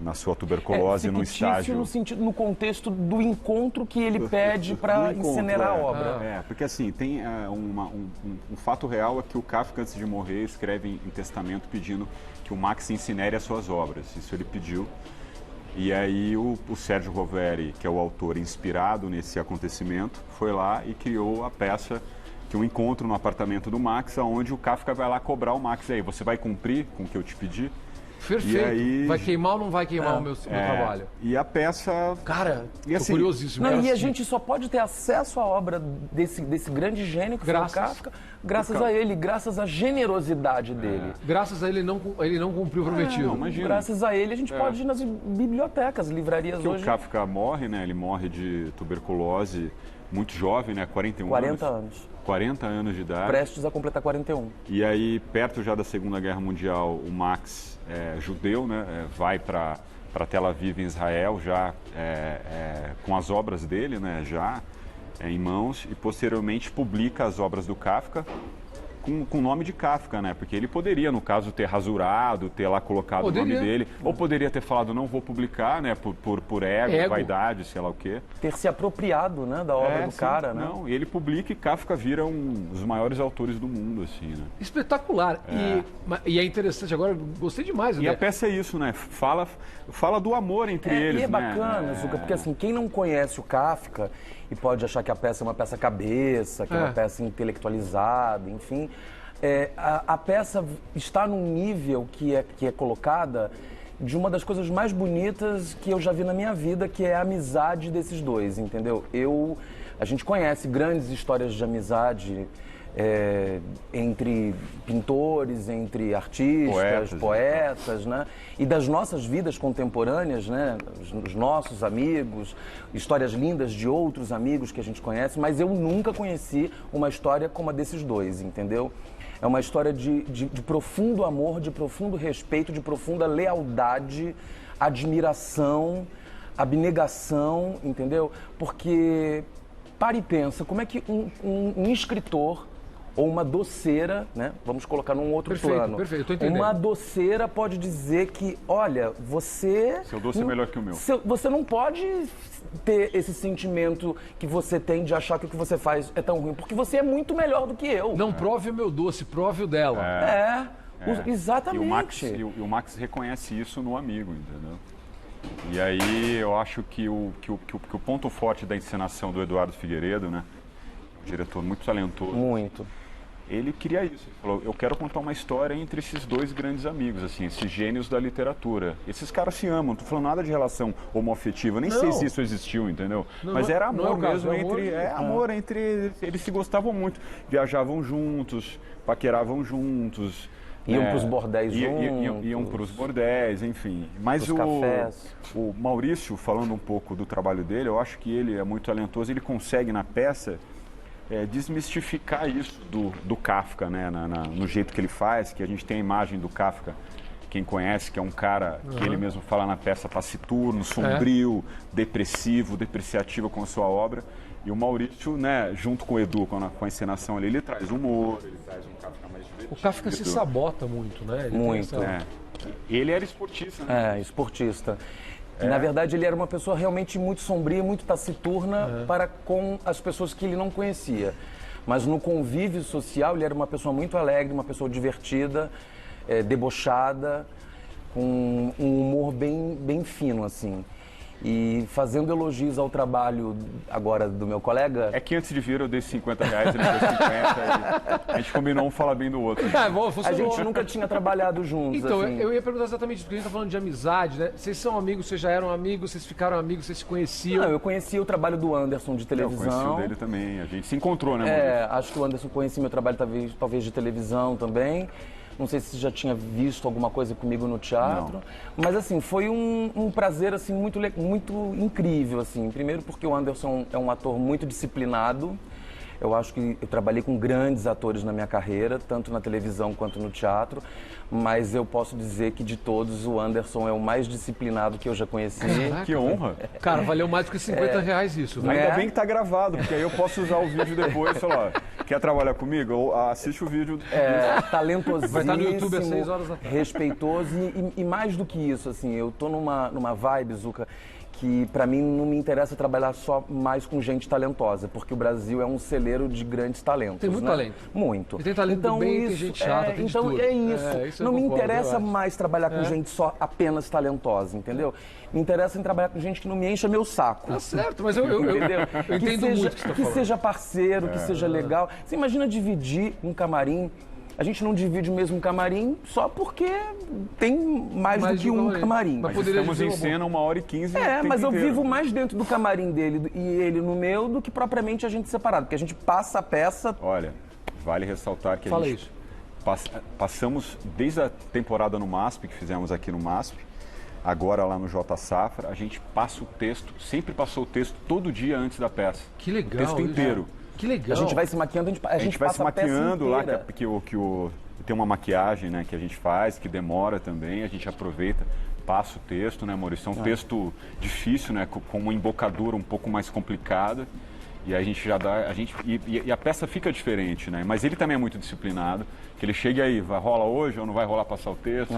na sua tuberculose no estágio... no contexto do encontro que ele pede para incinerar a obra. Porque assim, tem um fato real é que o Kafka, antes de morrer, escreve em testamento pedindo que o Max incinere as suas obras. Isso ele pediu. E aí o Sérgio Rovelli, que é o autor inspirado nesse acontecimento, foi lá e criou a peça, que é um encontro no apartamento do Max, onde o Kafka vai lá cobrar o Max. E aí, você vai cumprir com o que eu te pedi? Perfeito. E aí, vai queimar ou não vai queimar o meu trabalho? E a peça... Cara, e assim, curiosíssimo. E a gente só pode ter acesso à obra desse grande gênio que foi o Kafka, graças a ele, graças à generosidade dele. Graças a ele não cumpriu o prometido. Graças a ele a gente pode ir nas bibliotecas, livrarias hoje. O Kafka morre, né? Ele morre de tuberculose muito jovem, né? 40 anos. 40 anos de idade. Prestes a completar 41. E aí, perto já da Segunda Guerra Mundial, o Max, judeu, né? Vai para Tel Aviv, em Israel, já com as obras dele, né? Já em mãos, e posteriormente publica as obras do Kafka com o nome de Kafka, né? Porque ele poderia, no caso, ter rasurado, ter lá colocado o nome dele, ou poderia ter falado, não vou publicar, né? Por ego, vaidade, sei lá o quê. Ter se apropriado, né, da obra do cara, né? Não, ele publica e Kafka vira um dos maiores autores do mundo, assim, né? Espetacular. E é interessante, agora, gostei demais. E a peça é isso, né? Fala do amor entre eles, e é bacana, Zucca, porque assim, quem não conhece o Kafka e pode achar que a peça é uma peça cabeça, que é uma peça intelectualizada, enfim, a peça está num nível que é colocada de uma das coisas mais bonitas que eu já vi na minha vida, que é a amizade desses dois, entendeu? A gente conhece grandes histórias de amizade entre pintores, entre artistas, poetas, né? E das nossas vidas contemporâneas, né? Os nossos amigos, histórias lindas de outros amigos que a gente conhece, mas eu nunca conheci uma história como a desses dois, entendeu? É uma história de profundo amor, de profundo respeito, de profunda lealdade, admiração, abnegação, entendeu? Porque, para e pensa, como é que um escritor ou uma doceira, né? Vamos colocar num outro plano. Perfeito, tô entendendo. Uma doceira pode dizer que, olha, você... Seu doce é melhor que o meu. Você não pode ter esse sentimento que você tem de achar que o que você faz é tão ruim, porque você é muito melhor do que eu. Não prove o meu doce, prove o dela. Exatamente. E o Max reconhece isso no amigo, entendeu? E aí eu acho que o ponto forte da encenação do Eduardo Figueiredo, né? Um diretor muito talentoso. Muito. Ele queria isso. Ele falou, eu quero contar uma história entre esses dois grandes amigos, assim, esses gênios da literatura. Esses caras se amam, não tô falando nada de relação homoafetiva, nem sei se isso existiu, entendeu? Mas era amor mesmo amor entre... Eles se gostavam muito, viajavam juntos, paqueravam juntos. Iam para os bordéis juntos. Iam para os bordéis, enfim. Mas o Maurício, falando um pouco do trabalho dele, eu acho que ele é muito talentoso, ele consegue na peça desmistificar isso do Kafka, né? No jeito que ele faz, que a gente tem a imagem do Kafka, quem conhece, que é um cara que ele mesmo fala na peça, taciturno, sombrio, depreciativo com a sua obra. E o Maurício, né, junto com o Edu, com a encenação ali, ele traz humor, ele traz um Kafka mais divertido. O Kafka se sabota muito, né? Muito. Ele era esportista, né? Esportista. Na verdade, ele era uma pessoa realmente muito sombria, muito taciturna para com as pessoas que ele não conhecia. Mas no convívio social, ele era uma pessoa muito alegre, uma pessoa divertida, debochada, com um humor bem fino, assim. E fazendo elogios ao trabalho agora do meu colega... É que antes de vir eu dei 50 reais, ele deu 50 e a gente combinou um falar bem do outro. Bom, a gente nunca tinha trabalhado juntos. Então, assim. eu ia perguntar exatamente isso, porque a gente tá falando de amizade, né? Vocês são amigos, vocês já eram amigos, vocês ficaram amigos, vocês se conheciam? Não, eu conhecia o trabalho do Anderson de televisão. Eu conheci o dele também, a gente se encontrou, né, Maurício? Acho que o Anderson conhecia meu trabalho talvez de televisão também. Não sei se você já tinha visto alguma coisa comigo no teatro. Não. Mas, assim, foi um prazer, assim, muito incrível, assim. Primeiro porque o Anderson é um ator muito disciplinado. Eu acho que eu trabalhei com grandes atores na minha carreira, tanto na televisão quanto no teatro. Mas eu posso dizer que, de todos, o Anderson é o mais disciplinado que eu já conheci. Caraca, que honra. Cara, valeu mais do que 50 reais isso, né? Ainda bem que tá gravado, porque aí eu posso usar o vídeo depois e falar, quer trabalhar comigo? Assiste o vídeo. Talentosíssimo. Vai estar no YouTube às 6 horas da tarde. Respeitoso e mais do que isso, assim, eu tô numa vibe, Zucca, que pra mim não me interessa trabalhar só mais com gente talentosa, porque o Brasil é um celeiro de grandes talentos. Tem muito né? talento. Muito. E tem talento do bem, tem gente chata, tem de então tudo. é isso. Isso eu não me concordo, interessa eu acho. mais trabalhar com gente só apenas talentosa, entendeu? Me interessa em trabalhar com gente que não me encha meu saco. Tá certo, mas eu Entendeu? entendo seja, muito o que você tá falando. seja parceiro, que seja legal. Você imagina dividir um camarim. A gente não divide o mesmo camarim só porque tem mais do que um camarim. Mas poderia estamos dizer em cena 1h15. Mas eu inteiro. vivo mais dentro do camarim dele e ele no meu do que propriamente a gente separado. Porque a gente passa a peça... Olha, vale ressaltar que Fala a gente isso. passamos desde a temporada no MASP, que fizemos aqui no MASP, agora lá no J Safra, a gente passa o texto, sempre passou o texto todo dia antes da peça. Que legal. O texto isso. inteiro. Que legal. A gente vai se maquiando, a gente vai passa se a peça maquiando lá, inteira. tem uma maquiagem, né, que a gente faz, que demora também, a gente aproveita, passa o texto, né, Maurício? É um texto difícil, né, com uma embocadura um pouco mais complicada. E aí a gente já dá, e a peça fica diferente, né? Mas ele também é muito disciplinado, que ele chega aí, rola hoje ou não vai rolar passar o texto?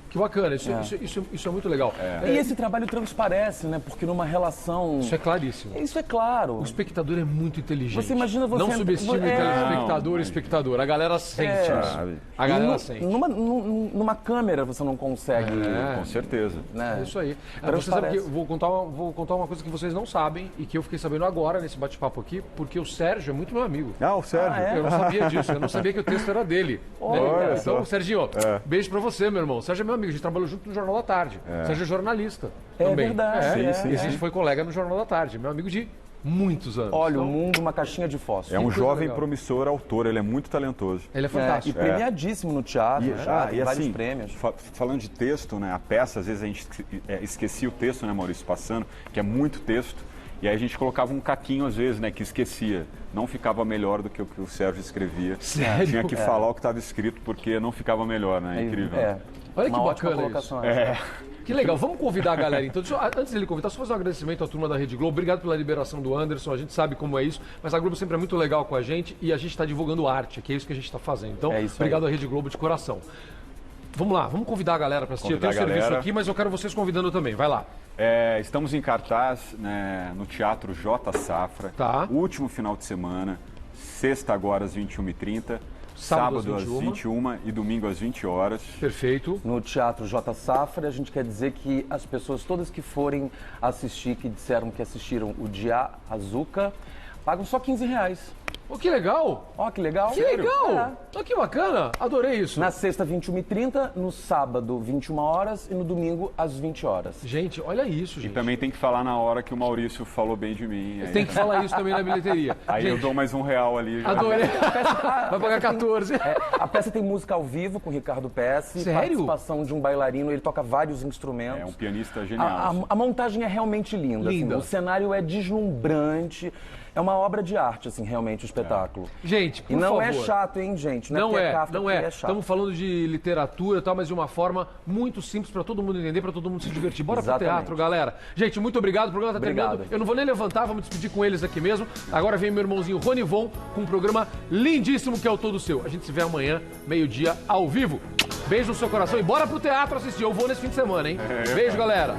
Que bacana, isso é muito legal. E esse trabalho transparece, né? Porque numa relação... Isso é claríssimo. Isso é claro. O espectador é muito inteligente. Você imagina você... Não subestime o espectador. A galera sente isso. A galera sente. Numa câmera você não consegue... Com certeza. Né? É isso aí. Você sabe que vou contar uma coisa que vocês não sabem e que eu fiquei sabendo agora nesse bate-papo aqui, porque o Sérgio é muito meu amigo. O Sérgio? Eu não sabia disso. Eu não sabia que o texto era dele. Olha então, Serginho, beijo pra você, meu irmão. O Sérgio é meu amigo. A gente trabalhou junto no Jornal da Tarde. O Sérgio é jornalista também. Verdade. E a gente foi colega no Jornal da Tarde. Meu amigo de muitos anos. Olha, o mundo, uma caixinha de fósforo. É um jovem legal. promissor autor, ele é muito talentoso. Ele é fantástico. E premiadíssimo no teatro, vários assim, prêmios. Falando de texto, né, a peça, às vezes a gente esquecia o texto, né, Maurício, passando, que é muito texto. E aí a gente colocava um caquinho, às vezes, né, que esquecia. Não ficava melhor do que o que o Sérgio escrevia. Sério? Tinha que falar o que estava escrito, porque não ficava melhor, né? Incrível. Olha que Uma ótima bacana colocação. isso. Que legal. Vamos convidar a galera, então. Antes dele convidar, só fazer um agradecimento à turma da Rede Globo. Obrigado pela liberação do Anderson. A gente sabe como é isso, mas a Globo sempre é muito legal com a gente e a gente está divulgando arte, que é isso que a gente está fazendo. Então, obrigado à Rede Globo de coração. Vamos lá, vamos convidar a galera para assistir. Eu tenho serviço aqui, mas eu quero vocês convidando também. Vai lá. Estamos em cartaz, né, no Teatro J Safra. Tá. Último final de semana. Sexta agora às 21h30. Sábado às 21h e domingo às 20 horas. Perfeito. No Teatro J Safra, a gente quer dizer que as pessoas todas que forem assistir, que disseram que assistiram o Dia Azuca, pagam só R$15. Oh, que legal! Ó, que legal. Que legal! Oh, que bacana! Adorei isso. Na sexta, 21h30, no sábado, 21 horas e no domingo, às 20 horas. Gente, olha isso, gente. E também tem que falar na hora que o Maurício falou bem de mim. Aí, tem que falar isso também na bilheteria. Aí eu dou mais R$1 ali. Já. Adorei. Vai pagar 14. A peça tem música ao vivo com o Ricardo Pesce. Sério? Participação de um bailarino, ele toca vários instrumentos. É um pianista genial. A montagem é realmente linda. Linda. Assim, o cenário é deslumbrante. É uma obra de arte, assim, realmente, o espetáculo. Gente, por favor. E não é favor. chato, hein, gente? Não é, Kafka, não é. chato. Estamos falando de literatura e tal, mas de uma forma muito simples para todo mundo entender, para todo mundo se divertir. Bora pro teatro, galera. Gente, muito obrigado. O programa tá terminando. Eu não vou nem levantar, vamos despedir com eles aqui mesmo. Agora vem meu irmãozinho Rony Von com um programa lindíssimo que é o Todo Seu. A gente se vê amanhã, meio-dia, ao vivo. Beijo no seu coração e bora pro teatro assistir. Eu vou nesse fim de semana, hein? Beijo, galera.